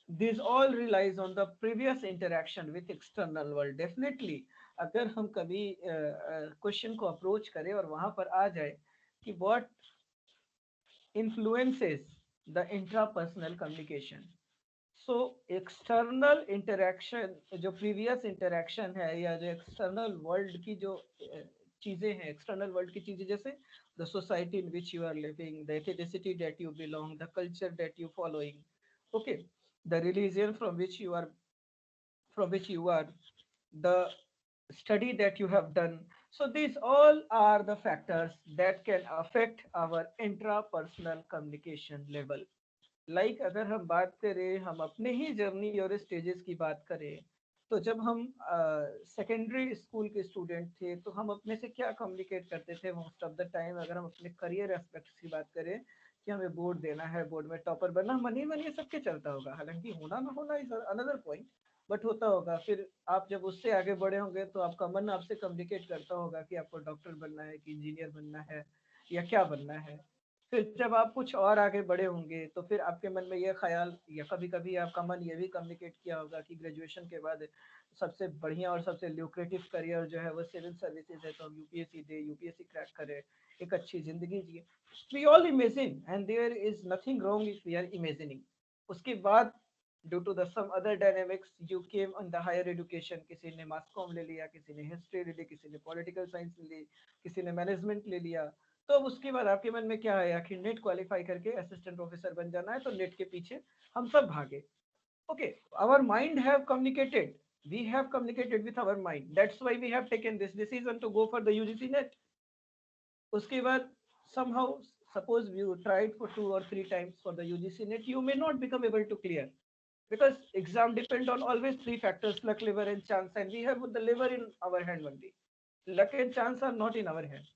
this all relies on the previous interaction with external world. Definitely अगर हम कभी क्वेश्चन को अप्रोच करें और वहां पर आ जाए कि what influences the intrapersonal communication. So external interaction, जो प्रीवियस इंटरेक्शन है या जो एक्सटर्नल वर्ल्ड की जो चीजें हैं, एक्सटर्नल वर्ल्ड की चीजें, जैसे the society in which you are living, the ethnicity that you belong, the culture that you following, okay, the religion from which you are, the study that you have done. So these all are the factors that can affect our intrapersonal communication level. Like अगर हम बात करें, हम अपने ही जर्नी और स्टेजेस की बात करें, तो जब हम सेकेंडरी स्कूल के स्टूडेंट थे तो हम अपने से क्या कम्युनिकेट करते थे मोस्ट ऑफ द टाइम. अगर हम अपने करियर एस्पेक्ट्स की बात करें कि हमें बोर्ड देना है, बोर्ड में टॉपर बनना, मन ही मन ये सबके चलता होगा. हालांकि होना ना होना इज अनदर पॉइंट, बट होता होगा। फिर आप जब उससे आगे बढ़े होंगे तो आपका मन आपसे कम्युनिकेट करता होगा कि आपको डॉक्टर बनना है कि इंजीनियर बनना है या क्या बनना है। फिर जब आप कुछ और आगे बढ़े होंगे तो फिर आपके मन में ये ख्याल या कभी कभी आपका मन ये भी कम्युनिकेट किया होगा कि ग्रेजुएशन के बाद सबसे बढ़िया और सबसे ल्यूक्रेटिव करियर जो है वो सिविल सर्विसेज है, तो हम यूपीएससी दे, यूपीएससी क्रैक करें, एक अच्छी जिंदगी जिए। We all imagine and there is nothing wrong if we are imagining. उसके बाद due to the some other dynamics you came on the higher education, किसी ने मास कॉम ले लिया, किसी ने हिस्ट्री ले ली, किसी ने पॉलिटिकल साइंस ले ली, किसी ने मैनेजमेंट ले लिया। तो अब उसके बाद आपके मन में क्या आया कि नेट क्वालिफाई करके असिस्टेंट प्रोफेसर बन जाना है, तो नेट के पीछे हम सब भागे। Okay, our mind have communicated, we have communicated with our mind, that's why we have taken this decision to go for the UGC net. Uske baad somehow, suppose you tried for 2 or 3 times for the UGC net, you may not become able to clear, because exam depend on always 3 factors: luck, liver and chance, and we have the liver in our hand only. Luck and chance are not in our hand.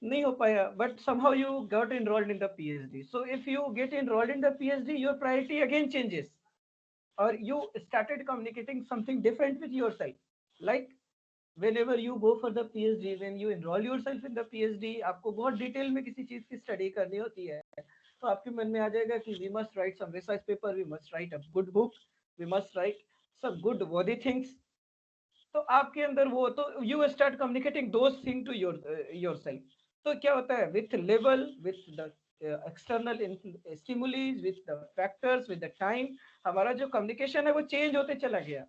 नहीं हो पाया, but somehow you got enrolled in the PhD. So if you get enrolled in the PhD, your priority again changes, or you started communicating something different with yourself. Like whenever you go for the PhD, when you enroll yourself in the PhD, आपको बहुत डिटेल में किसी चीज की स्टडी करनी होती है, तो आपके मन में आ जाएगा कि we must write some research paper, we must write a good book, we must write some good worthy things. तो आपके अंदर वो, तो you start communicating those things to yourself. तो क्या होता है, with level, with the external stimuli, with the factors, with the time, हमारा जो कम्युनिकेशन है वो चेंज होते चला गया।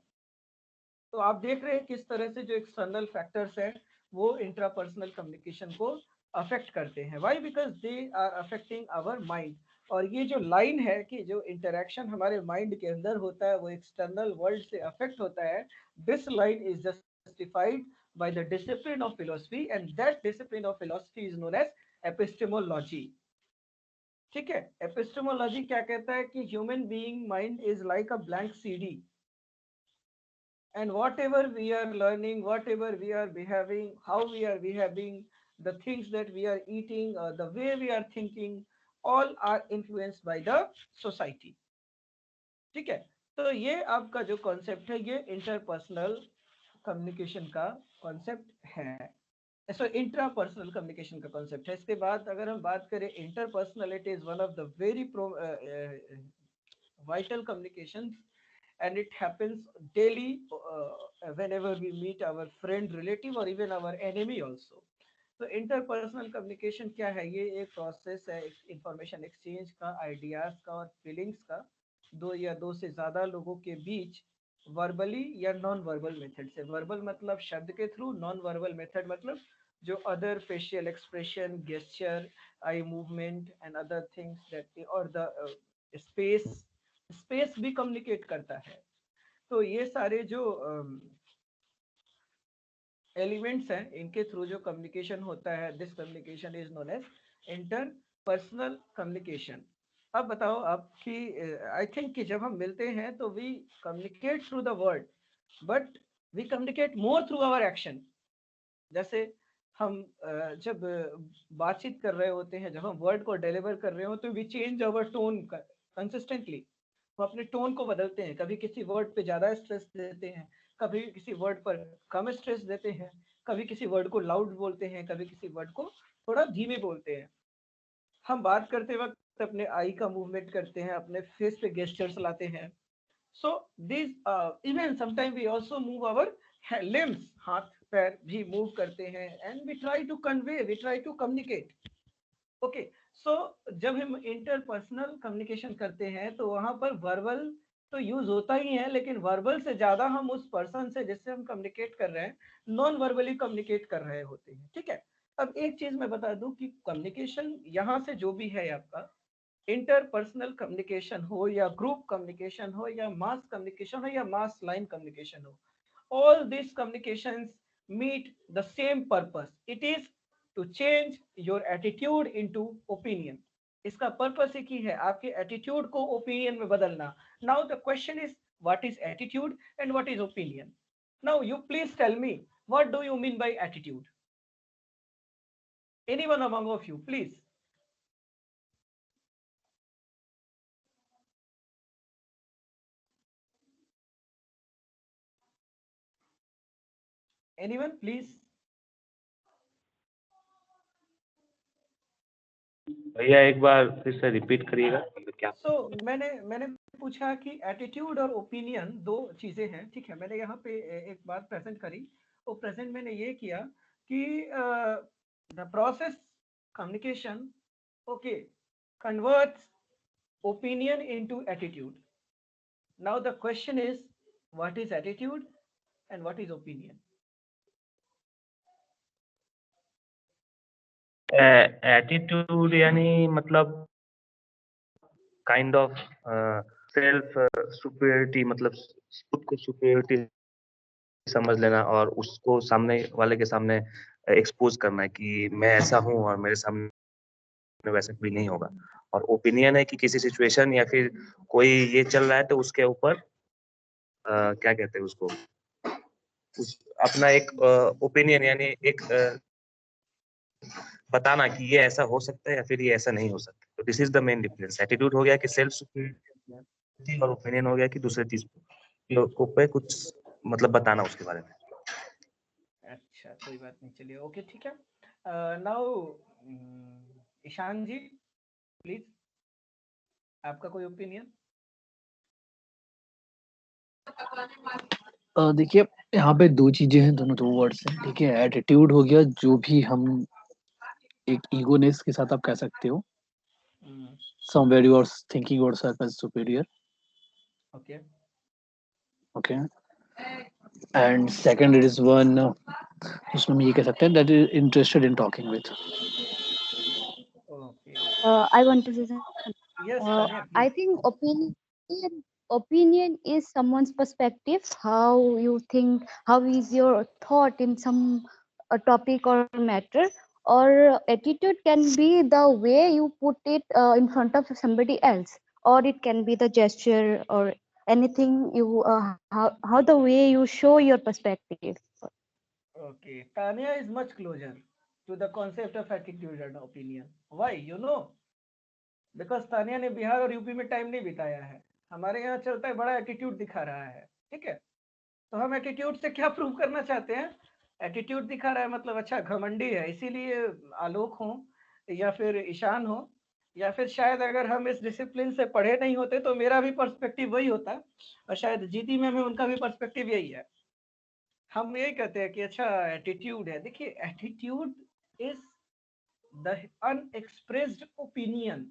तो आप देख रहे हैं किस तरह से जो एक्सटर्नल फैक्टर्स हैं वो इंट्रापर्सनल कम्युनिकेशन को अफेक्ट करते हैं। Why? Because they are affecting our mind. और ये जो लाइन है कि जो इंटरेक्शन हमारे माइंड के अंदर होता है वो एक्सटर्नल वर्ल्ड से अफेक्ट होता है, this line is justified by the discipline of philosophy, and that discipline of philosophy is known as epistemology. ठीक है, epistemology क्या कहता है कि human being mind is like a blank CD, and whatever we are learning, whatever we are behaving, how we are behaving, the things that we are eating, the way we are thinking, all are influenced by the society. ठीक है, तो ये आपका जो कॉन्सेप्ट है ये इंटरपर्सनल कम्युनिकेशन का कॉन्सेप्ट है। सो इंट्रापर्सनल कम्युनिकेशन का कॉन्सेप्ट है। इसके बाद अगर हम बात करें interpersonal, it is one of the very vital communications, and it happens daily whenever we meet our friend, relative, or even our enemy also. तो इंटरपर्सनल कम्युनिकेशन क्या है? ये एक प्रोसेस है इंफॉर्मेशन एक्सचेंज का, आइडियाज का और फीलिंग्स का, दो या दो से ज्यादा लोगों के बीच वर्बली या नॉन वर्बल मेथड से। वर्बल मतलब शब्द के थ्रू, नॉन वर्बल मेथड मतलब जो other facial expression, gesture, eye movement and other things that, और द स्पेस, स्पेस भी कम्युनिकेट करता है। तो ये सारे जो एलिमेंट्स हैं इनके थ्रू जो कम्युनिकेशन होता है, this communication is known as interpersonal communication. अब बताओ आपकी, आई थिंक कि जब हम मिलते हैं तो we communicate through the word, but we communicate more through our action. जैसे हम जब बातचीत कर रहे होते हैं, जब हम वर्ड को डिलीवर कर रहे हो तो we change our tone consistently. हम अपने टोन को बदलते हैं, कभी किसी वर्ड पे ज्यादा स्ट्रेस देते हैं, कभी किसी वर्ड पर कम स्ट्रेस देते हैं, कभी किसी वर्ड को लाउड बोलते हैं, कभी किसी वर्ड को थोड़ा धीमे बोलते हैं। हम बात करते वक्त अपने आई का मूवमेंट करते हैं, अपने फेस पे गेस्चर्स लाते हैं। So this even sometime we also move our limbs, हाथ पैर भी मूव करते हैं, and we try to convey, we try to communicate. Okay, so जब हम इंटरपर्सनल कम्युनिकेशन करते हैं तो वहां पर वर्बल तो यूज होता ही है, लेकिन वर्बल से ज्यादा हम उस पर्सन से जिससे हम कम्युनिकेट कर रहे हैं नॉन वर्बली कम्युनिकेट कर रहे होते हैं। ठीक है, अब एक चीज मैं बता दूं कि कम्युनिकेशन यहाँ से जो भी है आपका, इंटरपर्सनल कम्युनिकेशन हो या ग्रुप कम्युनिकेशन हो या मास कम्युनिकेशन हो या मास लाइन कम्युनिकेशन हो, all these communications meet the same purpose. It is to change your attitude into opinion. इसका पर्पस एक ही है, आपके एटीट्यूड को ओपिनियन में बदलना। Now the question is what is attitude and what is opinion? Now you please tell me, what do you mean by attitude? Anyone among of you please? Anyone please? भैया एक बार फिर से रिपीट करिएगा, मतलब क्या? मैंने पूछा कि एटीट्यूड और ओपिनियन दो चीजें हैं, ठीक है। मैंने यहाँ पे एक बात प्रेजेंट करी, वो प्रेजेंट मैंने ये किया कि the process communication okay converts opinion into attitude. Now the question is what is attitude and what is opinion? Attitude यानी मतलब काइंड ऑफ सेल्फ सुपीरियरिटी, मतलब खुद को सुपीरियरिटी समझ लेना और उसको सामने वाले के सामने एक्सपोज करना है कि मैं ऐसा हूँ और मेरे सामने वैसा भी नहीं होगा। और ओपिनियन है कि किसी सिचुएशन या फिर कोई ये चल रहा है तो उसके ऊपर क्या कहते हैं उसको, अपना एक ओपिनियन यानी एक बताना कि ये ऐसा हो सकता है या फिर ये ऐसा नहीं हो सकता। तो this is the main difference. Attitude हो गया कि सेल्फ सुपीरियरिटी और ओपिनियन हो गया कि दूसरे चीज को पे कुछ मतलब बताना उसके बारे में। अच्छा, कोई बात नहीं, चलिए ओके, ठीक है। नाउ ईशान जी प्लीज, आपका कोई ओपिनियन? देखिए यहाँ पे दो चीजें हैं, दोनों दो वर्ड्स हैं, ठीक है। एटीट्यूड हो गया जो भी हम एक ईगोनेस के साथ आप कह सकते हो, somewhere you are thinking yourself as superior, okay okay, and second it is one जिसमें हम ये कह सकते हैं that is interested in talking with. Okay I want to say something. Yes Tania I please. think opinion is someone's perspective, how you think, how is your thought in some a topic or matter, or attitude can be the way you put it in front of somebody else, or it can be the gesture or anything you how the way you show your perspective. Okay, Tanya is much closer to the concept of attitude and opinion. Why? You know, because Tania ने बिहार और यूपी में टाइम नहीं बिताया है। हमारे यहाँ चलता है बड़ा एटीट्यूड दिखा रहा है, ठीक है। तो हम एटीट्यूड से क्या प्रूव करना चाहते हैं? एटीट्यूड दिखा रहा है मतलब अच्छा घमंडी है, इसीलिए आलोक हो या फिर ईशान हो या फिर शायद अगर हम इस डिसिप्लिन से पढ़े नहीं होते तो मेरा भी पर्सपेक्टिव वही होता, और शायद जीती में उनका भी पर्सपेक्टिव यही है। हम यही कहते हैं कि अच्छा एटीट्यूड है। देखिए, attitude is the unexpressed opinion.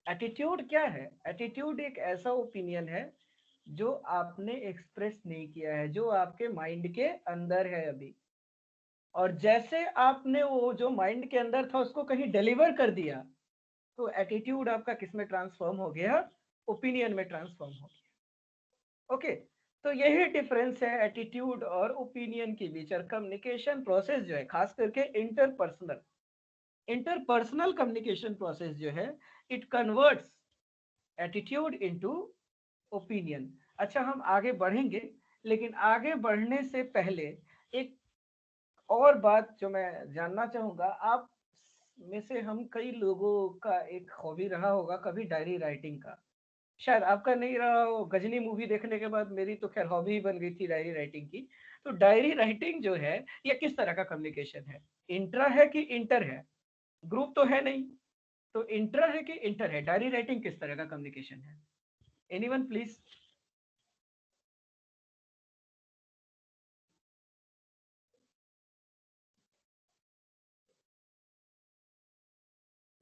Attitude क्या है? एटीट्यूड एक ऐसा ओपिनियन है जो आपने एक्सप्रेस नहीं किया है, जो आपके माइंड के अंदर है अभी, और जैसे आपने वो जो माइंड के अंदर था उसको कहीं डिलीवर कर दिया तो एटीट्यूड आपका किस में ट्रांसफॉर्म हो गया? ओपिनियन में ट्रांसफॉर्म हो गया। ओके, तो यही डिफरेंस है एटीट्यूड और ओपिनियन के बीच। और कम्युनिकेशन प्रोसेस जो है, खास करके इंटरपर्सनल कम्युनिकेशन प्रोसेस जो है, it converts attitude into opinion. अच्छा, हम आगे बढ़ेंगे, लेकिन आगे बढ़ने से पहले एक और बात जो मैं जानना चाहूंगा, आप में से हम कई लोगों का एक हॉबी रहा होगा कभी डायरी राइटिंग का। शायद आपका नहीं रहा हो, गजनी मूवी देखने के बाद मेरी तो खैर हॉबी बन गई थी डायरी राइटिंग की। तो डायरी राइटिंग जो है ये किस तरह का कम्युनिकेशन है? इंट्रा है कि इंटर है? ग्रुप तो है नहीं, तो इंट्रा है कि इंटर है? डायरी राइटिंग किस तरह का कम्युनिकेशन है? Anyone please?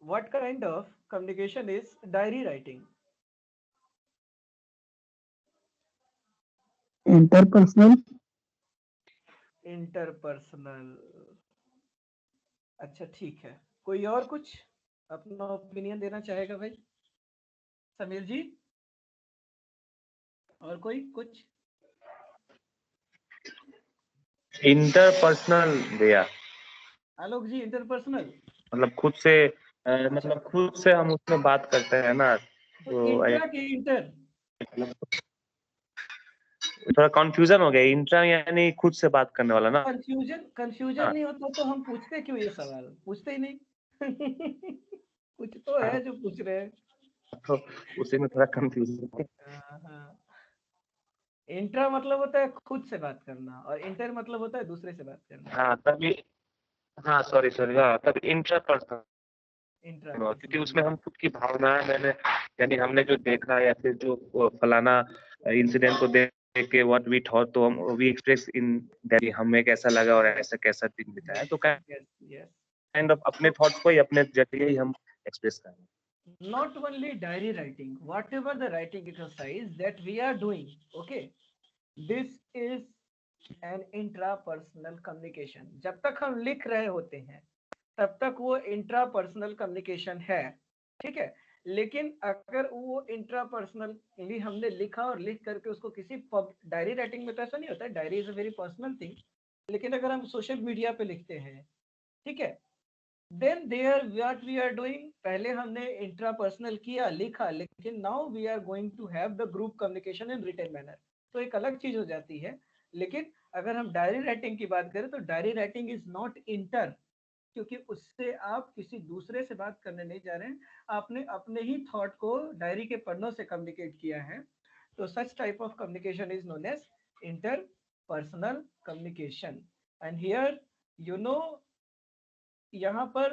What kind of communication is diary writing? Interpersonal. Interpersonal. अच्छा ठीक है, कोई और कुछ अपना ओपिनियन देना चाहेगा भाई? समीर जी, और कोई कुछ? इंटरपर्सनल भैया आलोक जी, इंटरपर्सनल मतलब खुद से मतलब खुद से हम उसमें बात करते हैं ना, तो तो इंट्रा के इंटर? थोड़ा कंफ्यूजन हो गया। इंट्रा यानी खुद से बात करने वाला ना। कंफ्यूजन हाँ, नहीं होता तो हम पूछते क्यों ये सवाल? पूछते ही नहीं। कुछ तो है जो पूछ रहे हैं। तो उसी में थोड़ा कंफ्यूजन। हाँ, हाँ। इंट्रा मतलब होता है खुद से बात करना और इंटर मतलब होता है दूसरे से बात करना। हाँ तभी, हाँ सॉरी सॉरी, हाँ तब इंट्रा पर्सनल, इंट्रा क्योंकि पर्सनल। उसमें हम खुद की भावनाएं, मैंने यानी हमने जो देखा या फिर जो वो फलाना इंसिडेंट को देख के व्हाट वी थॉट, तो हम वी एक्सप्रेस इन दैट हमें कैसा लगा और ऐसा कैसा दिन बिताया, तो यस यस। काइंड ऑफ अपने थॉट्स को ही अपने जरिए ही हम एक्सप्रेस कर रहे हैं। Not only diary writing, whatever the writing exercise that we are doing, okay, this is an intrapersonal communication. जब तक हम लिख रहे होते हैं तब तक वो इंट्रापर्सनल कम्युनिकेशन है, ठीक है। लेकिन अगर वो इंट्रापर्सनली हमने लिखा और लिख करके उसको किसी डायरी राइटिंग में तो ऐसा नहीं होता है, diary is a very personal thing. लेकिन अगर हम सोशल मीडिया पे लिखते हैं, ठीक है, then there what we are doing, पहले हमने इंट्रापर्सनल किया लिखा, लेकिन now we are going to have the group communication in written manner, तो एक अलग चीज हो जाती है। लेकिन अगर हम डायरी राइटिंग की बात करें तो diary writing is not inter, क्योंकि उससे आप किसी दूसरे से बात करने नहीं जा रहे हैं, आपने अपने ही थॉट को डायरी के पन्नों से कम्युनिकेट किया है। तो such type of communication is known as interpersonal communication. And here you know, यहाँ पर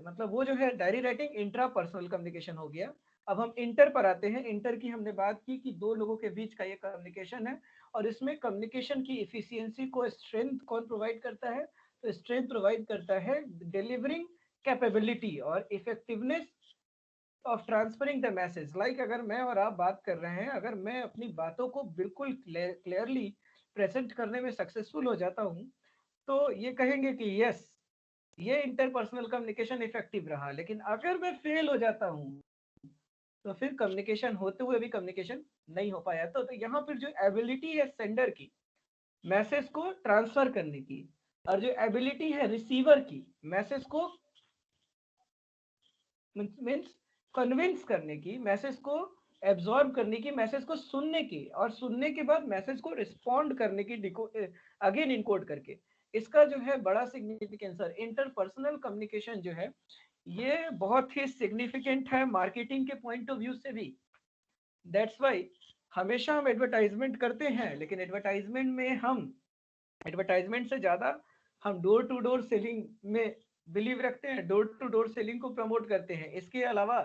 मतलब वो जो है डायरी राइटिंग इंट्रापर्सनल कम्युनिकेशन हो गया। अब हम इंटर पर आते हैं। इंटर की हमने बात की कि दो लोगों के बीच का ये कम्युनिकेशन है, और इसमें कम्युनिकेशन की इफिशियंसी को स्ट्रेंथ कौन प्रोवाइड करता है? तो स्ट्रेंथ प्रोवाइड करता है डिलीवरिंग कैपेबिलिटी और effectiveness of transferring the message. Like अगर मैं और आप बात कर रहे हैं, अगर मैं अपनी बातों को बिल्कुल क्लियरली प्रेजेंट करने में सक्सेसफुल हो जाता हूँ, तो ये कहेंगे कि यस, ये इंटरपर्सनल कम्युनिकेशन इफेक्टिव रहा। लेकिन अगर मैं फेल हो जाता हूँ तो फिर कम्युनिकेशन होते हुए भी कम्युनिकेशन नहीं हो पाया। तो यहाँ पर जो एबिलिटी है सेंडर की मैसेज को ट्रांसफर करने की, और जो एबिलिटी है रिसीवर की मैसेज को मीन्स कन्विंस करने की, मैसेज को एब्जॉर्ब करने की, मैसेज को सुनने की, और सुनने के बाद मैसेज को रिस्पॉन्ड करने की अगेन इनकोड करके, इसका जो है बड़ा सिग्निफिकेंस है। इंटरपर्सनल कम्युनिकेशन जो है ये बहुत ही सिग्निफिकेंट है मार्केटिंग के पॉइंट ऑफ व्यू से भी। दैट्स वाई हमेशा हम एडवर्टाइजमेंट करते हैं, लेकिन एडवर्टाइजमेंट से ज्यादा हम डोर टू डोर सेलिंग में बिलीव रखते हैं, डोर टू डोर सेलिंग को प्रमोट करते हैं। इसके अलावा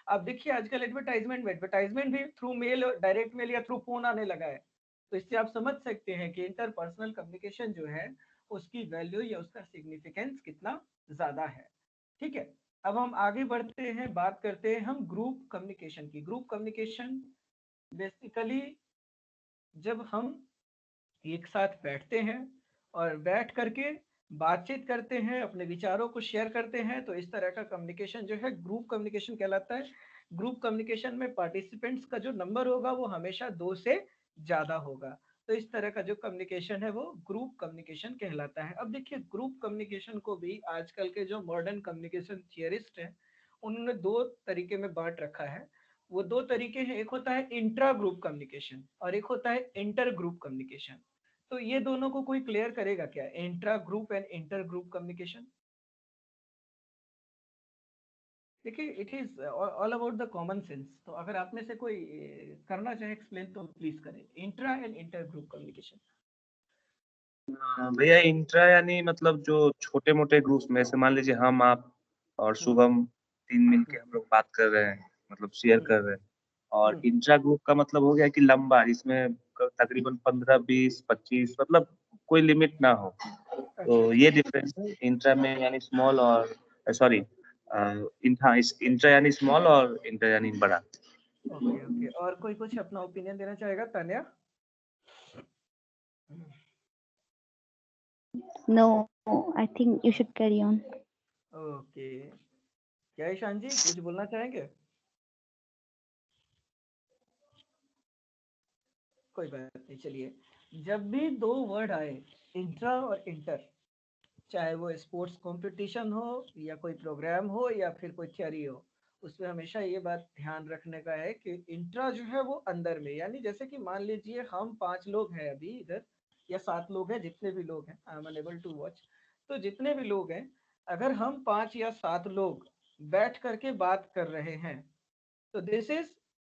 आप देखिए आजकल एडवर्टाइजमेंट भी थ्रू मेल, डायरेक्ट मेल या थ्रू फोन आने लगा है। तो इससे आप समझ सकते हैं कि इंटरपर्सनल कम्युनिकेशन जो है उसकी वैल्यू या उसका सिग्निफिकेंस कितना ज्यादा है, ठीक है। अब हम आगे बढ़ते हैं, बात करते हैं हम ग्रुप कम्युनिकेशन की। ग्रुप कम्युनिकेशन बेसिकली जब हम एक साथ बैठते हैं और बैठ करके बातचीत करते हैं, अपने विचारों को शेयर करते हैं, तो इस तरह का कम्युनिकेशन जो है ग्रुप कम्युनिकेशन कहलाता है। ग्रुप कम्युनिकेशन में पार्टिसिपेंट्स का जो नंबर होगा वो हमेशा 2 से ज्यादा होगा। तो इस तरह का जो कम्युनिकेशन है वो ग्रुप कम्युनिकेशन कहलाता है। अब देखिए ग्रुप कम्युनिकेशन को भी आजकल के जो मॉडर्न कम्युनिकेशन थियरिस्ट हैं उन्होंने 2 तरीके में बांट रखा है। वो 2 तरीके हैं, एक होता है इंट्रा ग्रुप कम्युनिकेशन और एक होता है इंटर ग्रुप कम्युनिकेशन। तो ये दोनों को कोई क्लियर करेगा क्या, intra group and inter group communication? देखिए it is all about the common sense. तो अगर आप में से कोई करना चाहे एक्सप्लेन तो प्लीज करें, intra and inter group communication. भैया इंट्रा यानी मतलब जो छोटे मोटे ग्रुप्स में, जैसे मान लीजिए हम आप और शुभम 3 मिल के हम लोग बात कर रहे हैं, मतलब शेयर कर रहे हैं। और इंट्रा ग्रुप का मतलब हो गया कि लंबा, जिसमें तकरीबन 15, 20, 25 मतलब कोई लिमिट ना हो। तो ये डिफरेंस है इंट्रा में, यानी स्मॉल और सॉरी इंट्रा यानी स्मॉल और इंटर यानी बड़ा। ओके ओके, और कोई कुछ अपना ओपिनियन देना चाहेगा? Tanya? No, I think you should carry on. Okay, क्या ईशान जी कुछ बोलना चाहेंगे? कोई बात नहीं, चलिए। जब भी 2 वर्ड आए, इंट्रा और इंटर, चाहे वो स्पोर्ट्स कंपटीशन हो या कोई प्रोग्राम हो या फिर कोई थियरी हो, उसमें हमेशा ये बात ध्यान रखने का है कि इंट्रा जो है वो अंदर में, यानी जैसे कि मान लीजिए हम 5 लोग हैं अभी इधर, या 7 लोग हैं, जितने भी लोग हैं, I am unable to watch. तो जितने भी लोग हैं, अगर हम 5 या 7 लोग बैठ करके बात कर रहे हैं, तो this is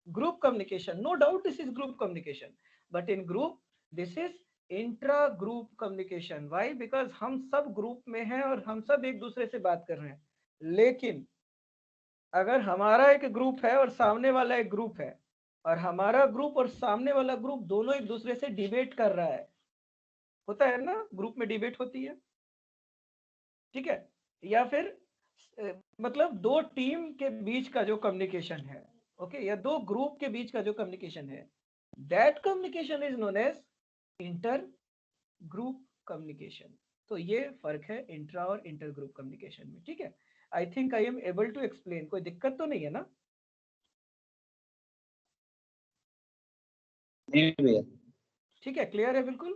Group communication, no doubt this is group communication, but in group this is intra group communication. Why? Because हम सब ग्रुप में हैं और हम सब एक दूसरे से बात कर रहे हैं. लेकिन अगर हमारा एक ग्रुप है और सामने वाला एक ग्रुप है, और हमारा ग्रुप और सामने वाला ग्रुप दोनों एक दूसरे से डिबेट कर रहा है, होता है ना, ग्रुप में डिबेट होती है, ठीक है, या फिर मतलब दो टीम के बीच का जो कम्युनिकेशन है, ओके, या दो ग्रुप के बीच का जो कम्युनिकेशन है, that communication is known as inter group communication. तो ये फर्क है इंट्रा और इंटर ग्रुप कम्युनिकेशन में. ठीक है, I think I am able to explain. कोई दिक्कत तो नहीं है ना? जी भैया. ठीक है, क्लियर है बिल्कुल.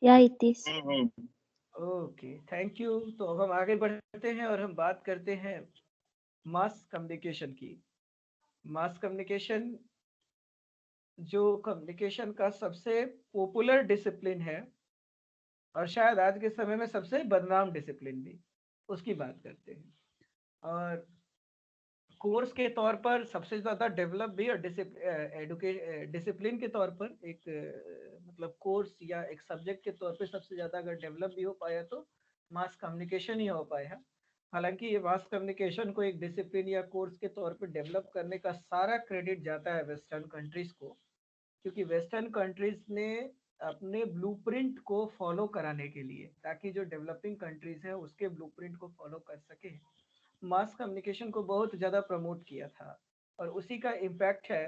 Yeah, it is. Okay, thank you. तो अब हम आगे बढ़ते हैं और हम बात करते हैं मास कम्युनिकेशन की. मास कम्युनिकेशन जो कम्युनिकेशन का सबसे पॉपुलर डिसिप्लिन है और शायद आज के समय में सबसे बदनाम डिसिप्लिन भी, उसकी बात करते हैं. और कोर्स के तौर पर सबसे ज्यादा डेवलप भी, और डिसिप्लिन के तौर पर एक मतलब कोर्स या एक सब्जेक्ट के तौर पे सबसे ज्यादा अगर डेवलप भी हो पाया तो मास कम्युनिकेशन ही हो पाया. हालांकि ये मास कम्युनिकेशन को एक डिसिप्लिन या कोर्स के तौर पे डेवलप करने का सारा क्रेडिट जाता है वेस्टर्न कंट्रीज को, क्योंकि वेस्टर्न कंट्रीज ने अपने ब्लूप्रिंट को फॉलो कराने के लिए, ताकि जो डेवलपिंग कंट्रीज है उसके ब्लूप्रिंट को फॉलो कर सके, मास कम्युनिकेशन को बहुत ज़्यादा प्रमोट किया था. और उसी का इम्पैक्ट है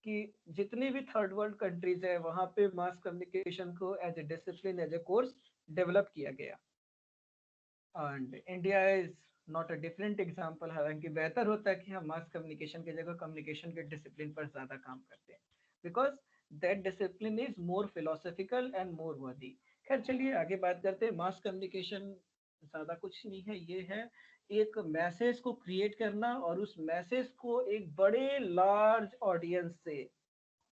कि जितनी भी थर्ड वर्ल्ड कंट्रीज है वहाँ पे मास कम्युनिकेशन को as a discipline, as a course develop किया गया. And India is not a different example. हालांकि बेहतर होता है कि हम मास कम्युनिकेशन की जगह कम्युनिकेशन के डिसिप्लिन पर ज़्यादा काम करते हैं, because that discipline is more philosophical and more वर्दी. खैर चलिए आगे बात करते हैं. मास कम्युनिकेशन ज़्यादा कुछ नहीं है, ये है एक मैसेज को क्रिएट करना और उस मैसेज को एक बड़े लार्ज ऑडियंस से,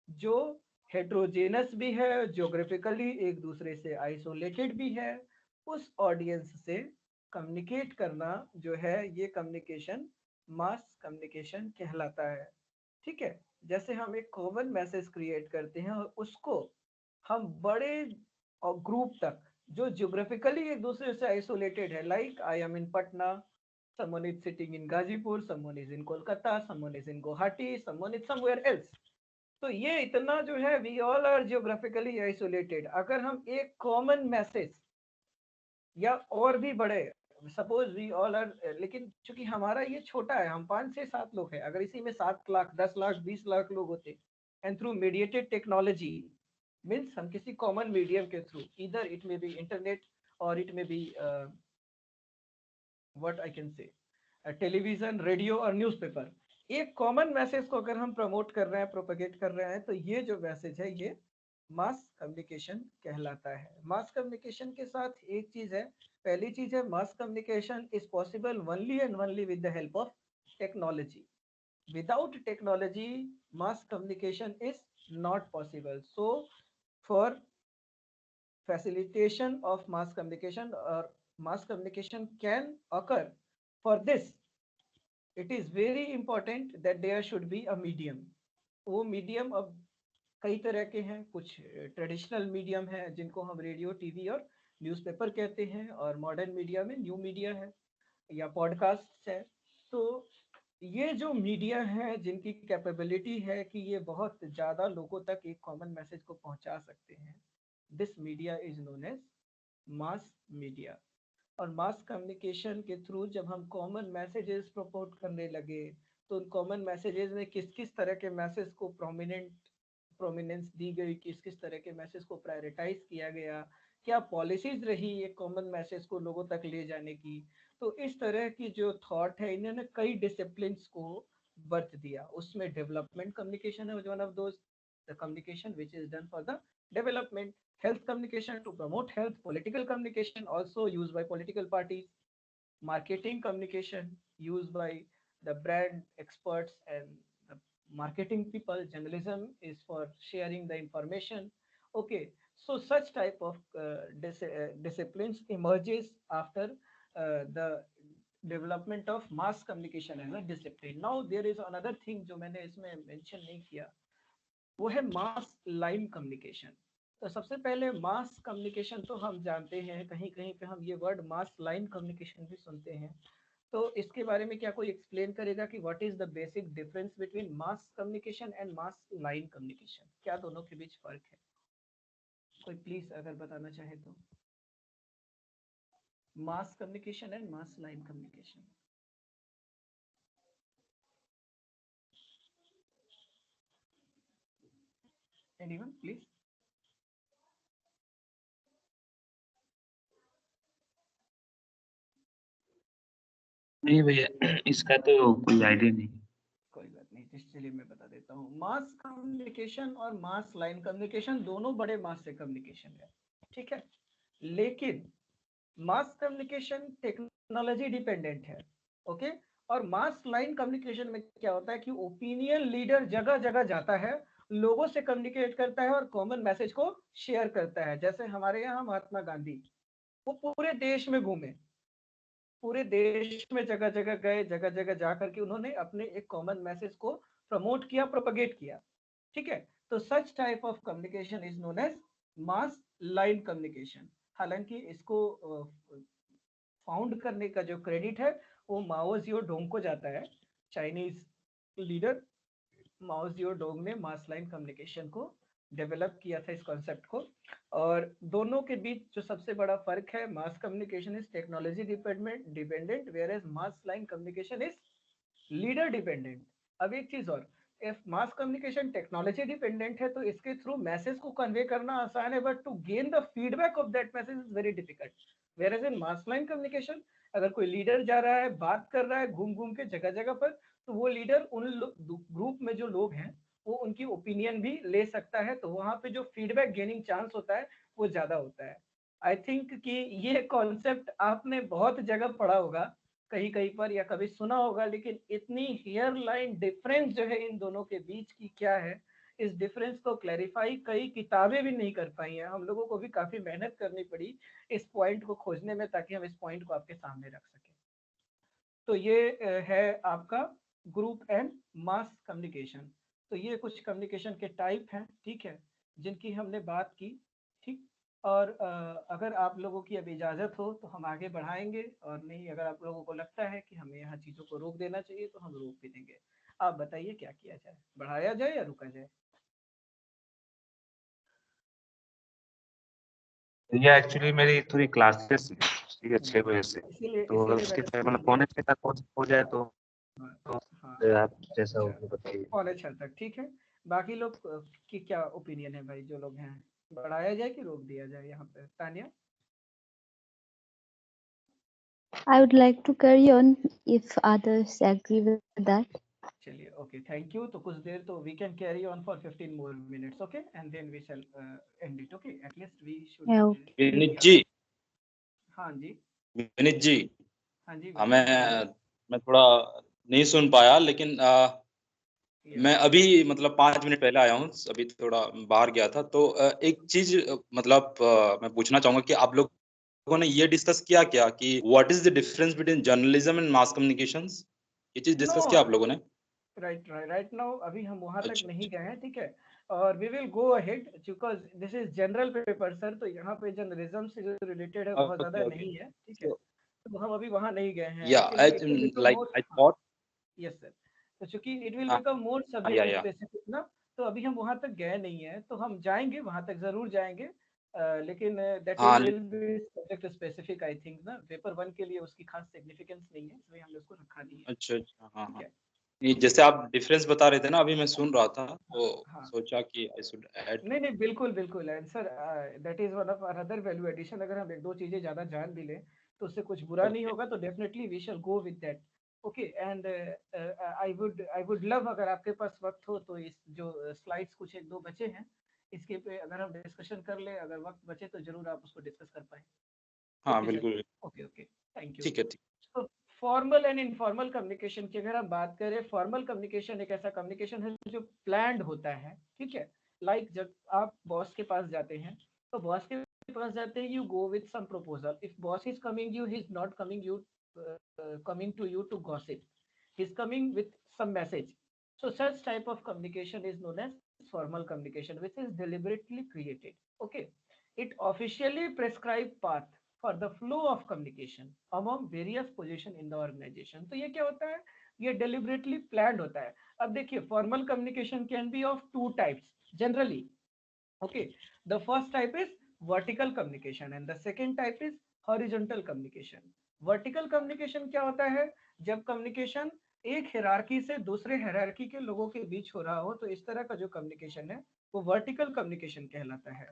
जो हेट्रोजेनस भी है, ज्योग्राफिकली एक दूसरे से आइसोलेटेड भी है, उस ऑडियंस से कम्युनिकेट करना जो है, ये कम्युनिकेशन मास कम्युनिकेशन कहलाता है. ठीक है, जैसे हम एक कॉमन मैसेज क्रिएट करते हैं और उसको हम बड़े ग्रुप तक जो ज्योग्राफिकली एक दूसरे से आइसोलेटेड है, like I am in Patna, someone is sitting in Gazipur, someone is in Kolkata, someone is in Guwahati, someone is somewhere else. तो ये इतना जो है, we all are geographically isolated. अगर हम एक कॉमन मैसेज या और भी बड़े, सपोज वी ऑल आर, लेकिन चूंकि हमारा ये छोटा है, हम 5 से 7 लोग हैं, अगर इसी में 7 लाख 10 लाख 20 लाख लोग होते, and through mediated technology, means हम किसी कॉमन मीडियम के थ्रू, इधर इट मे बी इंटरनेट और it may be what I can say television, radio और न्यूज़पेपर, एक कॉमन मैसेज को अगर हम प्रमोट कर रहे हैं, प्रोपेगेट कर रहे हैं, तो ये जो मैसेज है ये मास कम्युनिकेशन कहलाता है. मास कम्युनिकेशन के साथ एक चीज है, पहली चीज है, mass communication is possible only and only with the help of technology. Without technology mass communication is not possible. So for facilitation of mass communication or mass communication can occur, for this it is very important that there should be a medium. वो मीडियम अब कई तरह के हैं. कुछ ट्रेडिशनल मीडियम है जिनको हम रेडियो, टीवी और न्यूज़पेपर कहते हैं, और मॉडर्न मीडिया में न्यू मीडिया है या पॉडकास्ट है. तो ये जो मीडिया है जिनकी कैपेबिलिटी है कि ये बहुत ज़्यादा लोगों तक एक कॉमन मैसेज को पहुंचा सकते हैं, this media is known as mass media. और मास कम्युनिकेशन के थ्रू जब हम कॉमन मैसेजेस प्रपोर्ट करने लगे, तो उन कॉमन मैसेजेस में किस किस तरह के मैसेज को प्रोमिनेंस दी गई, किस किस तरह के मैसेज को प्रायोरिटाइज किया गया, क्या पॉलिसीज रही एक कॉमन मैसेज को लोगों तक ले जाने की. तो इस तरह की जो थॉट है, इन्होंने कई डिसिप्लिन को बर्थ दिया. उसमें डेवलपमेंट कम्युनिकेशन है one of those, the communication which is done for the development. Health communication to promote health, political communication also used by political parties, marketing communication used by the brand experts and the marketing people, journalism is for sharing the information. Okay, so such type of disciplines emerges after the development of mass communication as a discipline. Now there is another thing जो मैंने इसमें मेंशन नहीं किया, वो है मास लाइन कम्युनिकेशन. तो सबसे पहले मास कम्युनिकेशन तो हम जानते हैं, कहीं कहीं पे हम ये वर्ड मास लाइन कम्युनिकेशन भी सुनते हैं. तो इसके बारे में क्या कोई एक्सप्लेन करेगा कि what is the basic difference between mass communication and mass line communication? क्या दोनों के बीच फर्क है? कोई प्लीज अगर बताना चाहे तो. मास communication and mass line communication. Anyone please. नहीं भैया, इसका तो कोई आइडिया नहीं. कोई बात नहीं, चलिए मैं बता देता हूँ. मास कम्युनिकेशन और मास लाइन कम्युनिकेशन दोनों बड़े मास से कम्युनिकेशन है, ठीक है. लेकिन मास कम्युनिकेशन टेक्नोलॉजी डिपेंडेंट है, ओके. और मास लाइन कम्युनिकेशन में क्या होता है कि ओपिनियन लीडर जगह जगह जाता है, लोगों से कम्युनिकेट करता है और कॉमन मैसेज को शेयर करता है. जैसे हमारे यहाँ महात्मा गांधी, वो पूरे देश में घूमे, पूरे देश में जगह जगह गए, जगह जगह जा करके उन्होंने अपने एक कॉमन मैसेज को प्रमोट किया, प्रोपगेट किया, ठीक है. तो such type of communication is known as mass line communication. हालांकि इसको फाउंड करने का जो क्रेडिट है वो माओ जियोडोंग को जाता है. चाइनीज लीडर माओ जियोडोंग ने मास लाइन कम्युनिकेशन को डेवलप किया था, इस कॉन्सेप्ट को. और दोनों के बीच जो सबसे बड़ा फर्क है, mass communication is technology dependent whereas mass line communication is leader dependent. अब एक चीज और, if mass communication technology dependent है तो इसके थ्रू मैसेज को कन्वे करना आसान है, but to gain the feedback of that message is very difficult. Whereas in mass line communication, अगर कोई लीडर जा रहा है, बात कर रहा है घूम घूम के जगह जगह पर, तो वो लीडर उन ग्रुप में जो लोग हैं वो उनकी ओपिनियन भी ले सकता है, तो वहां पे जो फीडबैक गेनिंग चांस होता है वो ज्यादा होता है. आई थिंक कि ये कॉन्सेप्ट आपने बहुत जगह पढ़ा होगा, कहीं कहीं पर, या कभी सुना होगा, लेकिन इतनी हेयर लाइन डिफरेंस जो है इन दोनों के बीच की क्या है, इस डिफरेंस को क्लैरिफाई कई किताबें भी नहीं कर पाई हैं. हम लोगों को भी काफी मेहनत करनी पड़ी इस पॉइंट को खोजने में, ताकि हम इस पॉइंट को आपके सामने रख सकें. तो ये है आपका ग्रुप एंड मास कम्युनिकेशन. तो ये कुछ कम्युनिकेशन के टाइप हैं, ठीक है, जिनकी हमने बात की, ठीक. और अगर आप लोगों की अब इजाज़त हो तो हम आगे बढ़ाएंगे, और नहीं अगर आप लोगों को लगता है कि हमें यहाँ चीज़ों को रोक देना चाहिए तो हम रोक भी देंगे. आप बताइए क्या किया जाए, बढ़ाया जाए या रुका जाए? ये एक्चुअली मेरी थोड़ी क्लासेस, ठीक है, 6 बजे से. इसीलिए तो अगर इसीलिए उसके मैंने मतलब पौने 6 तक हो जाए तो हाँ, हाँ, आप जैसा हो अच्छा, बताइए. पौने 6 तक ठीक है. बाकी लोग की क्या ओपिनियन है भाई, जो लोग हैं, बढ़ाया जाए कि रोक दिया जाए? यहाँ पे Tania. I would like to carry on if others agree with that. चलिए, ओके, थैंक यू. तो कुछ देर तो we can carry on for 15 more minutes, okay, and then we shall end it, okay. At least we should. Yeah, okay. Vineet ji, हाँ जी. विनीत जी, हाँ जी हाँ, विनीत. मैं थोड़ा नहीं सुन पाया, लेकिन या मैं अभी मतलब 5 मिनट पहले आया हूँ, अभी थोड़ा बाहर गया था. तो एक चीज मतलब मैं पूछना चाहूंगा कि आप लोगों ने ये डिस्कस किया क्या कि what is the difference between journalism and mass communications? ये चीज नो, डिस्कस किया आप लोगों ने? राइट नाउ अभी हम वहां तक अच्छा, नहीं गए हैं, ठीक है. और we will go ahead, because this is general paper sir, तो यहाँ पे जर्नलिज्म से जो रिलेटेड है बहुत ओके, ज्यादा ओके. नहीं है, ठीक है. So, तो हम अभी वहां नहीं गए हैं, yeah, actually it will become like more. I thought. Yes sir. तो चूंकि इट विल हाँ, बिकम मोर या सब्जेक्ट या स्पेसिफिक ना, तो अभी हम वहां तक गए नहीं है, तो हम जाएंगे वहां तक, जरूर जाएंगे. लेकिन दैट हाँ, will be subject specific I think ना, पेपर 1 के लिए उसकी खास सिग्निफिकेंस नहीं है, इसलिए हमने उसको रखा नहीं है, अच्छा, अच्छा, हाँ, ठीक हाँ. है. नहीं, जैसे आप डिफरेंस बता रहे थे ना, अभी मैं सुन रहा था, हाँ, तो हाँ. सोचा कि आई शुड ऐड. नहीं नहीं, बिल्कुल बिल्कुल answer, that is one of another value addition. अगर हम एक दो चीजें ज्यादा जान भी लें तो उससे कुछ बुरा नहीं ओके. होगा, तो definitely we shall go with that, okay. And I would love, अगर आपके पास वक्त हो तो, इस जो स्लाइड्स कुछ एक दो बचे हैं, इसके पे अगर हम डिस्कशन कर ले, अगर वक्त बचे तो जरूर आप उसको डिस्कस कर पाए. हाँ, ओके सर. बिल्कुल. Okay okay, thank you. ठीक है, ठीक. तो फॉर्मल एंड इनफॉर्मल कम्युनिकेशन की अगर हम बात करें, फॉर्मल कम्युनिकेशन एक ऐसा कम्युनिकेशन है जो प्लान्ड होता है, ठीक है. लाइक जब आप बॉस के पास जाते हैं, तो बॉस के पास जाते हैं, you go with some proposal. If boss is coming, you he is not coming, you coming to you to gossip. He's coming with some message. So such type of communication is known as formal communication, which is deliberately created. Okay, it officially prescribe path for the flow of communication among various position in the organization. तो ये क्या होता है, ये deliberately planned होता है. अब देखिए formal communication can be of two types generally. Okay, the first type is vertical communication and the second type is horizontal communication. Vertical communication क्या होता है, जब communication एक हिरार्की से दूसरे हिरार्की के लोगों के बीच हो रहा हो, तो इस तरह का जो कम्युनिकेशन है वो वर्टिकल कम्युनिकेशन कहलाता है.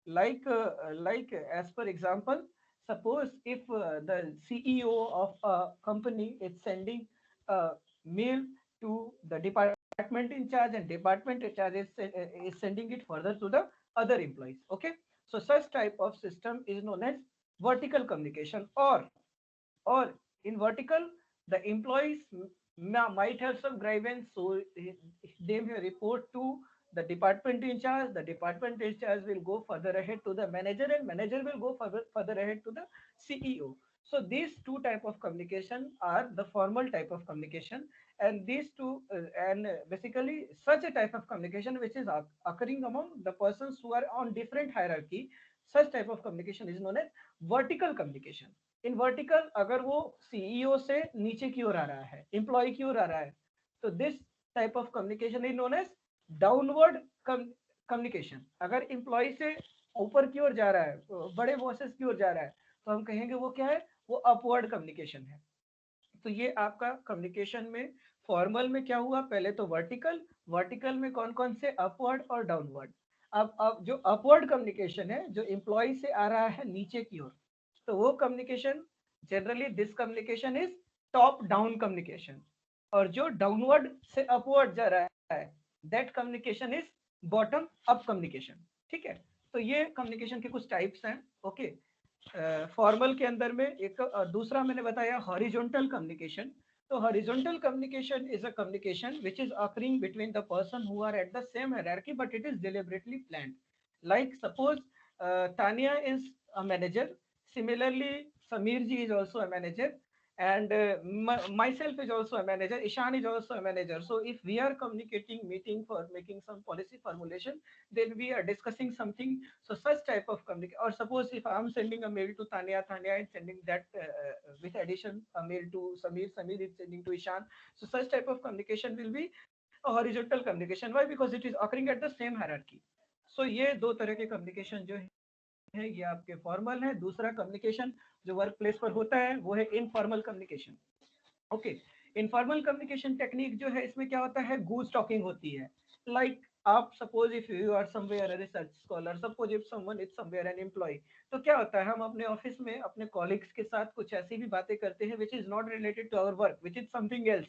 like as per example, suppose if the CEO of a company is sending a mail to the department in charge and department in charge is sending it further to the other employees. Okay, so such type of system is known as vertical communication. Or in vertical, the employees might have some grievance, so they may report to the department in charge. The department in charge will go further ahead to the manager, and manager will go further ahead to the CEO. So these two type of communication are the formal type of communication, and these two basically such a type of communication which is occurring among the persons who are on different hierarchy. Such type of communication is known as vertical communication. In vertical अगर वो सीईओ से नीचे की ओर आ रहा है, एम्प्लॉय की ओर आ रहा है, तो this type of communication is known as downward communication. अगर एम्प्लॉय से ऊपर की ओर जा रहा है, बड़े बॉसेस की ओर जा रहा है, तो हम कहेंगे वो क्या है, वो अपवर्ड कम्युनिकेशन है. तो ये आपका कम्युनिकेशन में फॉर्मल में क्या हुआ, पहले तो वर्टिकल में कौन कौन से, अपवर्ड और डाउनवर्ड. अब जो अपवर्ड कम्युनिकेशन है, जो एम्प्लॉय से आ रहा है नीचे की ओर, तो वो communication generally this communication is top down communication. और जो डाउनवर्ड से अपवर्ड जा रहा है, that communication is bottom up communication. ठीक है, तो ये कम्युनिकेशन के कुछ टाइप्स हैं. ओके, फॉर्मल के अंदर में एक दूसरा मैंने बताया हॉरिजॉन्टल कम्युनिकेशन. तो horizontal communication is a communication which is occurring between the person who are at the same hierarchy but it is deliberately planned. Like suppose Tanya is a manager. Similarly, Sameer ji is also a manager, and myself is also a manager. Ishan is also a manager. So if we are communicating, meeting for making some policy formulation, then we are discussing something. So such type of communication. Or suppose if I am sending a mail to Tanya is sending that with addition a mail to Sameer is sending to Ishan. So such type of communication will be a horizontal communication. Why? Because it is occurring at the same hierarchy. So ये दो तरह के communication जो है ये आपके फॉर्मल है. दूसरा कम्युनिकेशन जो वर्क प्लेस पर होता है वो है informal communication. Okay, informal communication technique जो है, इसमें क्या होता है, गूज टॉकिंग होती है. लाइक आप suppose if you are somewhere a research scholar, suppose if someone is somewhere an employee, तो क्या होता है, हम अपने ऑफिस में अपने कॉलीग्स के साथ कुछ ऐसी भी बातें करते हैं which is not related to our work, which is something else.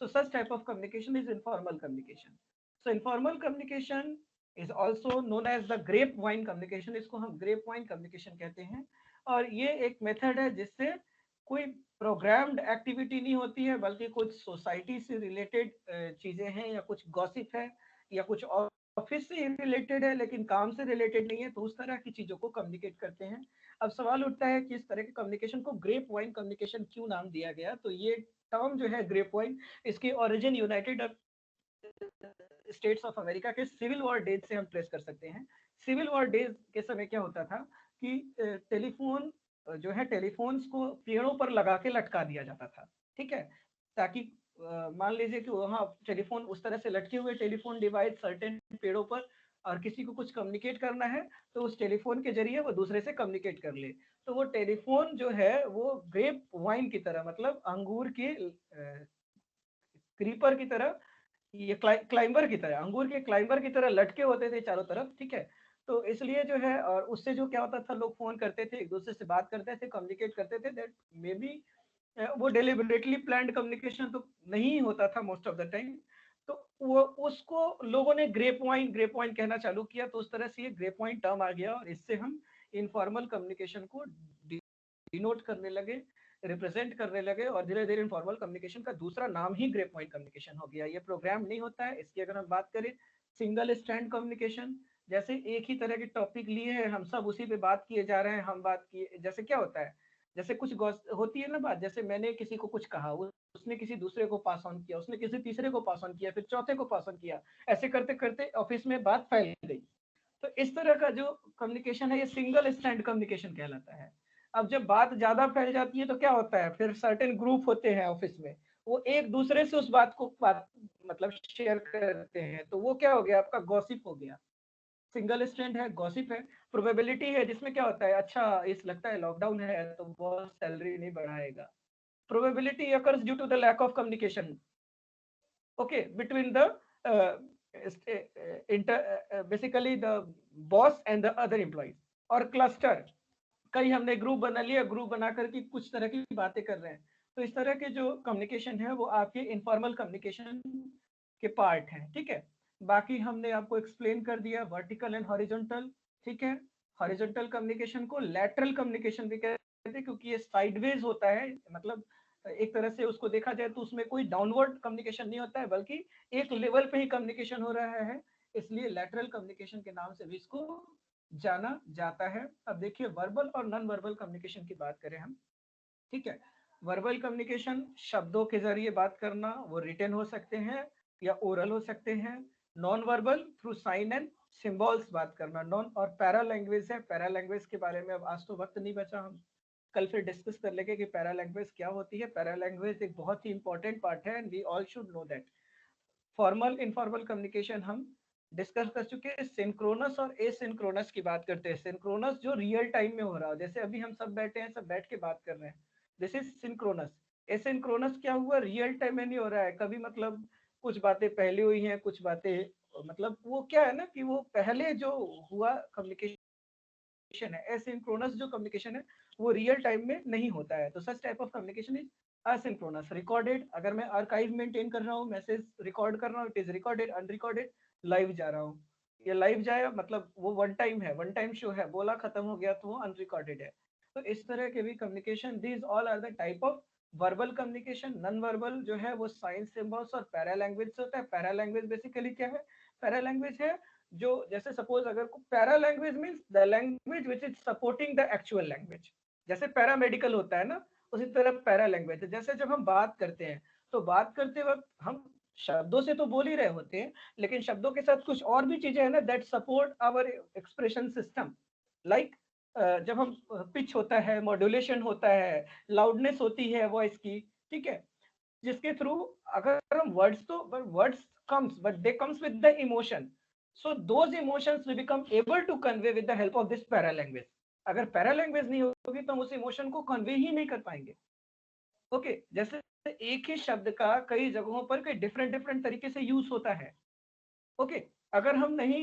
So such type of communication is informal communication. So informal communication is also known as the grapevine communication. इसको हम grapevine communication कहते हैं. और ये एक मेथड है जिससे कोई प्रोग्राम्ड एक्टिविटी नहीं होती है, बल्कि कुछ सोसाइटी से रिलेटेड चीजें हैं, या कुछ गॉसिप है, या कुछ ऑफिस से रिलेटेड है लेकिन काम से रिलेटेड नहीं है, तो उस तरह की चीजों को कम्युनिकेट करते हैं. अब सवाल उठता है कि इस तरह के कम्युनिकेशन को ग्रेपवाइन कम्युनिकेशन क्यों नाम दिया गया. तो ये टर्म जो है ग्रेपवाइन, इसकी origin United states of America के सिविल वॉर डेज से हम ट्रेस कर सकते हैं. सिविल वॉर डेज के समय क्या होता था कि टेलीफोन जो है, टेलीफोन्स को पेड़ों पर लगा के लटका दिया जाता था. ठीक है, ताकि मान लीजिए कि वहाँ टेलीफोन उस तरह से लटके हुए टेलीफोन डिवाइस सर्टेन पेड़ों पर, और किसी को कुछ कम्युनिकेट करना है तो उस टेलीफोन के जरिए वो दूसरे से कम्युनिकेट कर ले. तो वो टेलीफोन जो है वो ग्रेप वाइन की तरह, मतलब अंगूर के क्रीपर की तरह, ये क्लाइंबर की तरह, अंगूर के क्लाइंबर की तरह लटके होते थे चारों तरफ. ठीक है, तो इसलिए जो है, और उससे जो क्या होता था, लोग फोन करते थे, एक दूसरे से बात करते थे, कम्युनिकेट करते थे. दैट मे बी वो डेलिबरेटली प्लान्ड कम्युनिकेशन तो नहीं होता था मोस्ट ऑफ द टाइम. तो वो उसको लोगों ने ग्रेप वाइन कहना चालू किया. तो उस तरह से ये ग्रेप वाइन टर्म आ गया, और इससे हम इनफॉर्मल कम्युनिकेशन को डिनोट करने लगे, रिप्रेजेंट करने लगे, और धीरे धीरे इनफॉर्मल कम्युनिकेशन का दूसरा नाम ही ग्रेप वाइन कम्युनिकेशन हो गया. ये प्रोग्राम नहीं होता है. इसकी अगर हम बात करें सिंगल स्टैंड कम्युनिकेशन, जैसे एक ही तरह के टॉपिक लिए हैं, हम सब उसी पे बात किए जा रहे हैं. हम बात किए, जैसे क्या होता है, जैसे कुछ होती है ना बात, जैसे मैंने किसी को कुछ कहा, उसने किसी दूसरे को पास ऑन किया, उसने किसी तीसरे को पास ऑन किया, फिर चौथे को पास ऑन किया, ऐसे करते करते ऑफिस में बात फैल गई। तो इस तरह का जो कम्युनिकेशन है ये सिंगल स्टैंड कम्युनिकेशन कहलाता है। अब जब बात ज्यादा फैल जाती है तो क्या होता है, फिर सर्टेन ग्रुप होते हैं ऑफिस में, वो एक दूसरे से उस बात को मतलब शेयर करते हैं, तो वो क्या हो गया, आपका गॉसिप हो गया। सिंगल स्टैंड है, गॉसिप है। प्रोबेबिलिटी है जिसमें क्या होता है, अच्छा इस लगता है लॉकडाउन है तो बॉस सैलरी नहीं बढ़ाएगा। Probability occurs due to the lack of communication, okay, between the basically the boss and the other employees। और क्लस्टर, कई हमने ग्रुप बना लिया, ग्रुप बना करके कुछ तरह की बातें कर रहे हैं। तो इस तरह के जो कम्युनिकेशन है वो आपके इनफॉर्मल कम्युनिकेशन के पार्ट हैं, ठीक है। बाकी हमने आपको एक्सप्लेन कर दिया वर्टिकल एंड हॉरिजॉन्टल, ठीक है। हॉरिजॉन्टल कम्युनिकेशन को लैटरल कम्युनिकेशन भी कहते हैं, क्योंकि ये साइडवेज होता है, मतलब एक तरह से उसको देखा जाए तो उसमें कोई डाउनवर्ड कम्युनिकेशन नहीं होता है, बल्कि एक लेवल पे ही कम्युनिकेशन हो रहा है, इसलिए लैटरल कम्युनिकेशन के नाम से भी इसको जाना जाता है। अब देखिए वर्बल और नॉन वर्बल कम्युनिकेशन की बात करें हम, ठीक है। वर्बल कम्युनिकेशन शब्दों के जरिए बात करना, वो रिटन हो सकते हैं या ओरल हो सकते हैं। Non verbal through sign and symbols बात करना। नॉन और पैरा लैंग्वेज है, पैरा लैंग्वेज के बारे में अब आज तो वक्त नहीं बचा, हम कल फिर डिस्कस कर लेंगे कि पैरा लैंग्वेज क्या होती है। पैरा लैंग्वेज एक बहुत ही इंपॉर्टेंट पार्ट है and we all should know that. Formal informal communication हम डिस्कस कर चुके हैं। सिंक्रोनस और एसिंक्रोनस की बात करते हैं। सिंक्रोनस जो रियल टाइम में हो रहा हो, जैसे अभी हम सब बैठे हैं, सब बैठ के बात कर रहे हैं, दिस इज सिंक्रोनस। एसिंक्रोनस क्या हुआ, रियल टाइम में नहीं हो रहा है, कभी मतलब कुछ बातें पहले हुई हैं, कुछ बातें मतलब वो क्या है ना कि वो पहले जो हुआ कम्युनिकेशन है। एसिंक्रोनस जो कम्युनिकेशन है वो रियल टाइम में नहीं होता है। तो such type of communication is asynchronous. Recorded, अगर मैं आर्काइव मेंटेन कर रहा हूँ, मैसेज रिकॉर्ड कर रहा हूँ, it is recorded. Unrecorded, live जा रहा हूँ, ये लाइव जाए मतलब वो वन टाइम है, वन टाइम शो है, बोला खत्म हो गया तो वो अनरिकॉर्डेड है। तो इस तरह के भी communication, these all are the type of verbal communication. Non verbal जो है वो साइन सिंबल्स और पैरा लैंग्वेज से होता है। पैरा लैंग्वेज बेसिकली क्या है, पैरा लैंग्वेज है जो, जैसे सपोज अगर para language means the language which is supporting the actual language. जैसे पैरामेडिकल होता है ना, उसी तरह पैरा लैंग्वेज है। जैसे जब हम बात करते हैं तो बात करते वक्त हम शब्दों से तो बोल ही रहे होते हैं, लेकिन शब्दों के साथ कुछ और भी चीजें हैं ना that support our expression system. Like जब हम पिच होता है, मॉड्यूलेशन होता है, लाउडनेस होती है वॉइस की, ठीक है, जिसके थ्रू अगर हम वर्ड्स, तो words comes but they comes with the emotion, so those emotions we become able to convey with the help of this para language। अगर पैरा लैंग्वेज नहीं होगी तो हम उस इमोशन को कन्वे ही नहीं कर पाएंगे। ओके, जैसे एक ही शब्द का कई जगहों पर कई डिफरेंट डिफरेंट तरीके से यूज होता है। ओके, अगर हम नहीं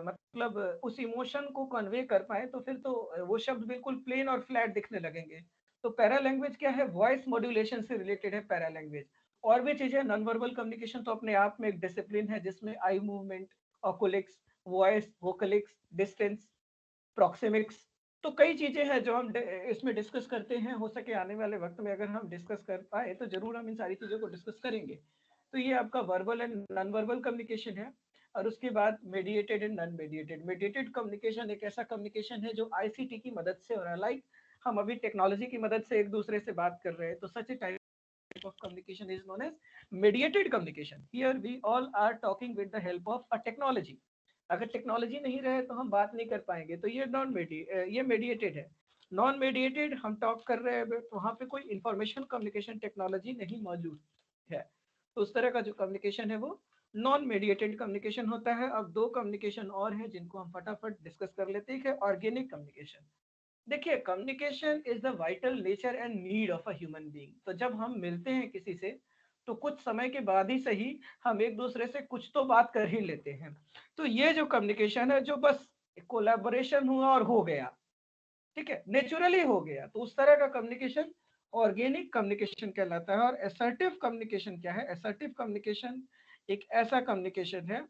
मतलब उस इमोशन को कन्वे कर पाए तो फिर तो वो शब्द बिल्कुल प्लेन और फ्लैट दिखने लगेंगे। तो पैरा लैंग्वेज क्या है, वॉइस मॉड्यूलेशन से रिलेटेड है पैरा लैंग्वेज। और भी चीजें, नॉन वर्बल कम्युनिकेशन तो अपने आप में एक डिसिप्लिन है जिसमें eye movement, oculesics, voice, vocalics, distance, proxemics, तो कई चीजें हैं जो हम इसमें डिस्कस करते हैं। हो सके आने वाले वक्त में अगर हम डिस्कस कर पाए तो जरूर हम इन सारी चीजों को डिस्कस करेंगे। तो ये आपका verbal and non verbal communication है। और उसके बाद mediated and non mediated. Mediated communication एक ऐसा कम्युनिकेशन है जो आईसीटी की मदद से हो रहा है। लाइक हम अभी टेक्नोलॉजी की मदद से एक दूसरे से बात कर रहे हैं, तो सच ए type of communication is known as mediated communication। Here we all are talking with the help of a technology। अगर टेक्नोलॉजी नहीं रहे तो हम बात नहीं कर पाएंगे, तो ये मेडिएटेड है। नॉन मेडिएटेड हम टॉक कर रहे हैं तो वहाँ पे कोई इंफॉर्मेशन कम्युनिकेशन टेक्नोलॉजी नहीं मौजूद है, तो उस तरह का जो कम्युनिकेशन है वो नॉन मेडिएटेड कम्युनिकेशन होता है। अब दो कम्युनिकेशन और है जिनको हम फटाफट डिस्कस कर लेते हैं। Organic communication. देखिए, communication is the vital nature and need of a human being. तो जब हम मिलते हैं किसी से तो कुछ समय के बाद ही सही हम एक दूसरे से कुछ तो बात कर ही लेते हैं। तो ये जो कम्युनिकेशन है जो बस कोलैबोरेशन हुआ और हो गया, ठीक है, नेचुरली हो गया, तो उस तरह का कम्युनिकेशन ऑर्गेनिक कम्युनिकेशन कहलाता है। और असर्टिव कम्युनिकेशन क्या है, असर्टिव कम्युनिकेशन एक ऐसा कम्युनिकेशन है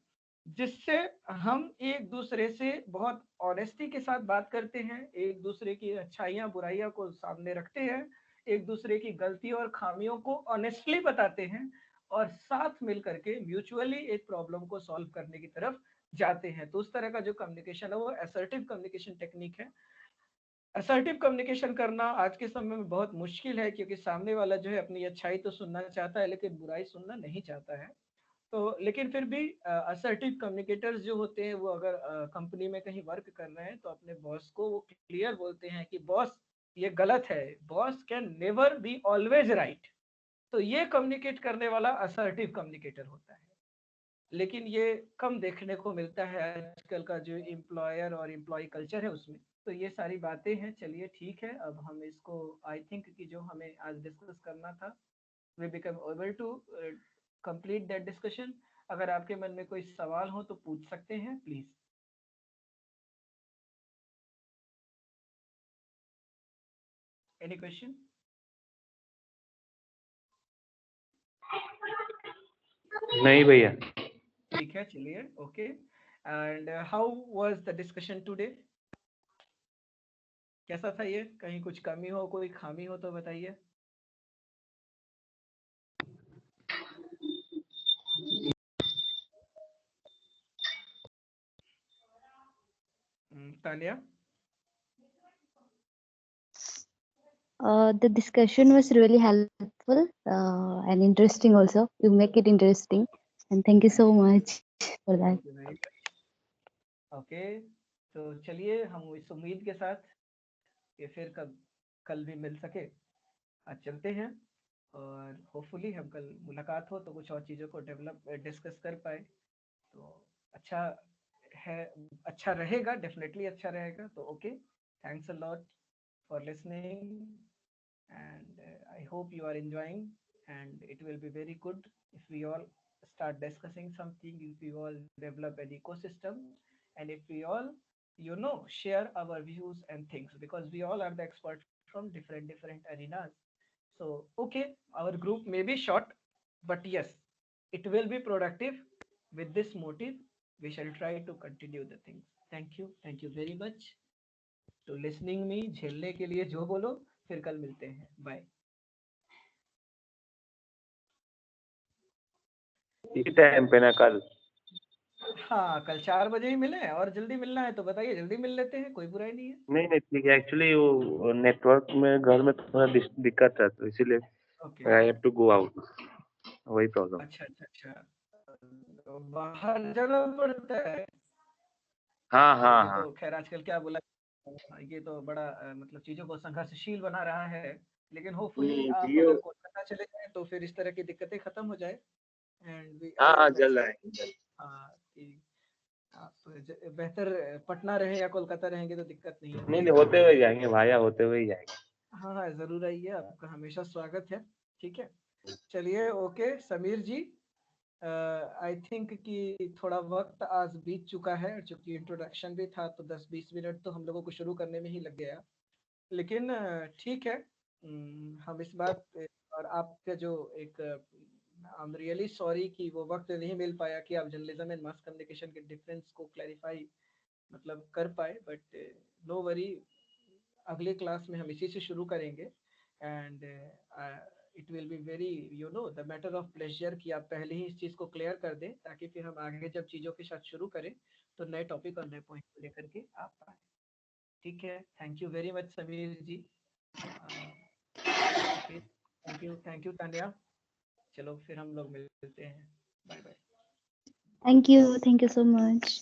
जिससे हम एक दूसरे से बहुत ऑनेस्टी के साथ बात करते हैं, एक दूसरे की अच्छाइयाँ बुराइयां को सामने रखते हैं, एक दूसरे की गलती और खामियों को ऑनेस्टली बताते हैं, और साथ मिल करके म्यूचुअली एक प्रॉब्लम को सॉल्व करने की तरफ जाते हैं। तो उस तरह का जो कम्युनिकेशन है वो असर्टिव कम्युनिकेशन टेक्निक है। असर्टिव कम्युनिकेशन करना आज के समय में बहुत मुश्किल है, क्योंकि सामने वाला जो है अपनी अच्छाई तो सुनना चाहता है लेकिन बुराई सुनना नहीं चाहता है। तो लेकिन फिर भी असर्टिव कम्युनिकेटर्स जो होते हैं वो अगर कंपनी में कहीं वर्क कर रहे हैं तो अपने बॉस को वो क्लियर बोलते हैं कि बॉस ये गलत है, boss can never be always right. तो ये कम्युनिकेट करने वाला असर्टिव कम्युनिकेटर होता है, लेकिन ये कम देखने को मिलता है आजकल का जो एम्प्लॉयर और एम्प्लॉय कल्चर है उसमें। तो ये सारी बातें हैं, चलिए ठीक है, अब हम इसको आई थिंक कि जो हमें आज डिस्कस करना था we become able to complete that discussion. अगर आपके मन में कोई सवाल हो तो पूछ सकते हैं प्लीज। Any question? नहीं भैया। ठीक है, चलिए okay. And how was the discussion today? कैसा था ये? कहीं कुछ कमी हो, कोई खामी हो तो बताइए। Tania? The discussion was really helpful and interesting also. You make it interesting, and thank you so much for that. Okay, तो चलिए हम इस उम्मीद के साथ कि फिर कल भी मिल सके आज चलते हैं, और होपफुली हम कल मुलाकात हो तो कुछ और चीज़ों को डेवलप डिस्कस कर पाए तो अच्छा है, अच्छा रहेगा, डेफिनेटली अच्छा रहेगा। तो okay, thanks a lot for listening and I hope you are enjoying, and it will be very good if we all start discussing something, if we all develop an ecosystem, and if we all share our views and things, because we all are the experts from different arenas. So okay, our group may be short, but yes, it will be productive. With this motive we shall try to continue the things. Thank you very much to listening me, झेलने के लिए जो बोलो। फिर कल मिलते हैं, बाय। इसी टाइम पे ना कल? हाँ, कल 4 बजे ही मिले, और जल्दी मिलना है तो बताइए, जल्दी मिल लेते हैं, कोई बुराई नहीं है। नहीं नहीं ठीक है, एक्चुअली वो नेटवर्क में घर में थोड़ा दिक्कत है तो इसीलिए okay, I have to go out, वही प्रॉब्लम। अच्छा अच्छा अच्छा, बाहर जाना पड़ता है। हाँ तो हाँ ये हाँ। तो खैर आजकल क्या बोला, ये तो बड़ा मतलब चीजों को संघर्षशील बना रहा है, लेकिन होपफुली आप जियो। अगर कोलकाता चले जाएं तो फिर इस तरह की दिक्कतें खत्म हो जाए। एंड वी हाँ आई हाँ एम जल्द एक्सपेक्टिंग आएंगे जल्द। कि आप बेहतर पटना रहे या कोलकाता रहेंगे तो दिक्कत नहीं नहीं होगी। नहीं होते हुए जाएंगे भैया, होते हुए ही जाएंगे। हाँ हाँ, जरूर आइए, आपका हमेशा स्वागत है। ठीक है, चलिए okay Sameer ji, I think कि थोड़ा वक्त आज बीत चुका है, चूंकि इंट्रोडक्शन भी था तो 10-20 मिनट तो हम लोगों को शुरू करने में ही लग गया, लेकिन ठीक है। हम इस बात और आपका जो एक आई एम रियली सॉरी कि वो वक्त नहीं मिल पाया कि आप जर्नलिज्म एंड मास कम्युनिकेशन के डिफरेंस को क्लैरिफाई मतलब कर पाए, बट नो वरी, अगले क्लास में हम इसी से शुरू करेंगे। And it will be very the matter of pleasure कि आप पहले ही इस चीज़ को क्लियर कर दें, ताकि फिर हम आगे जब चीज़ों के साथ शुरू करें तो नए टॉपिक और नए पॉइंट को लेकर के आप पाए। ठीक है, thank you very much Sameer ji. Okay, thank you Tania. चलो फिर हम लोग मिलते हैं, bye bye. Thank you so much.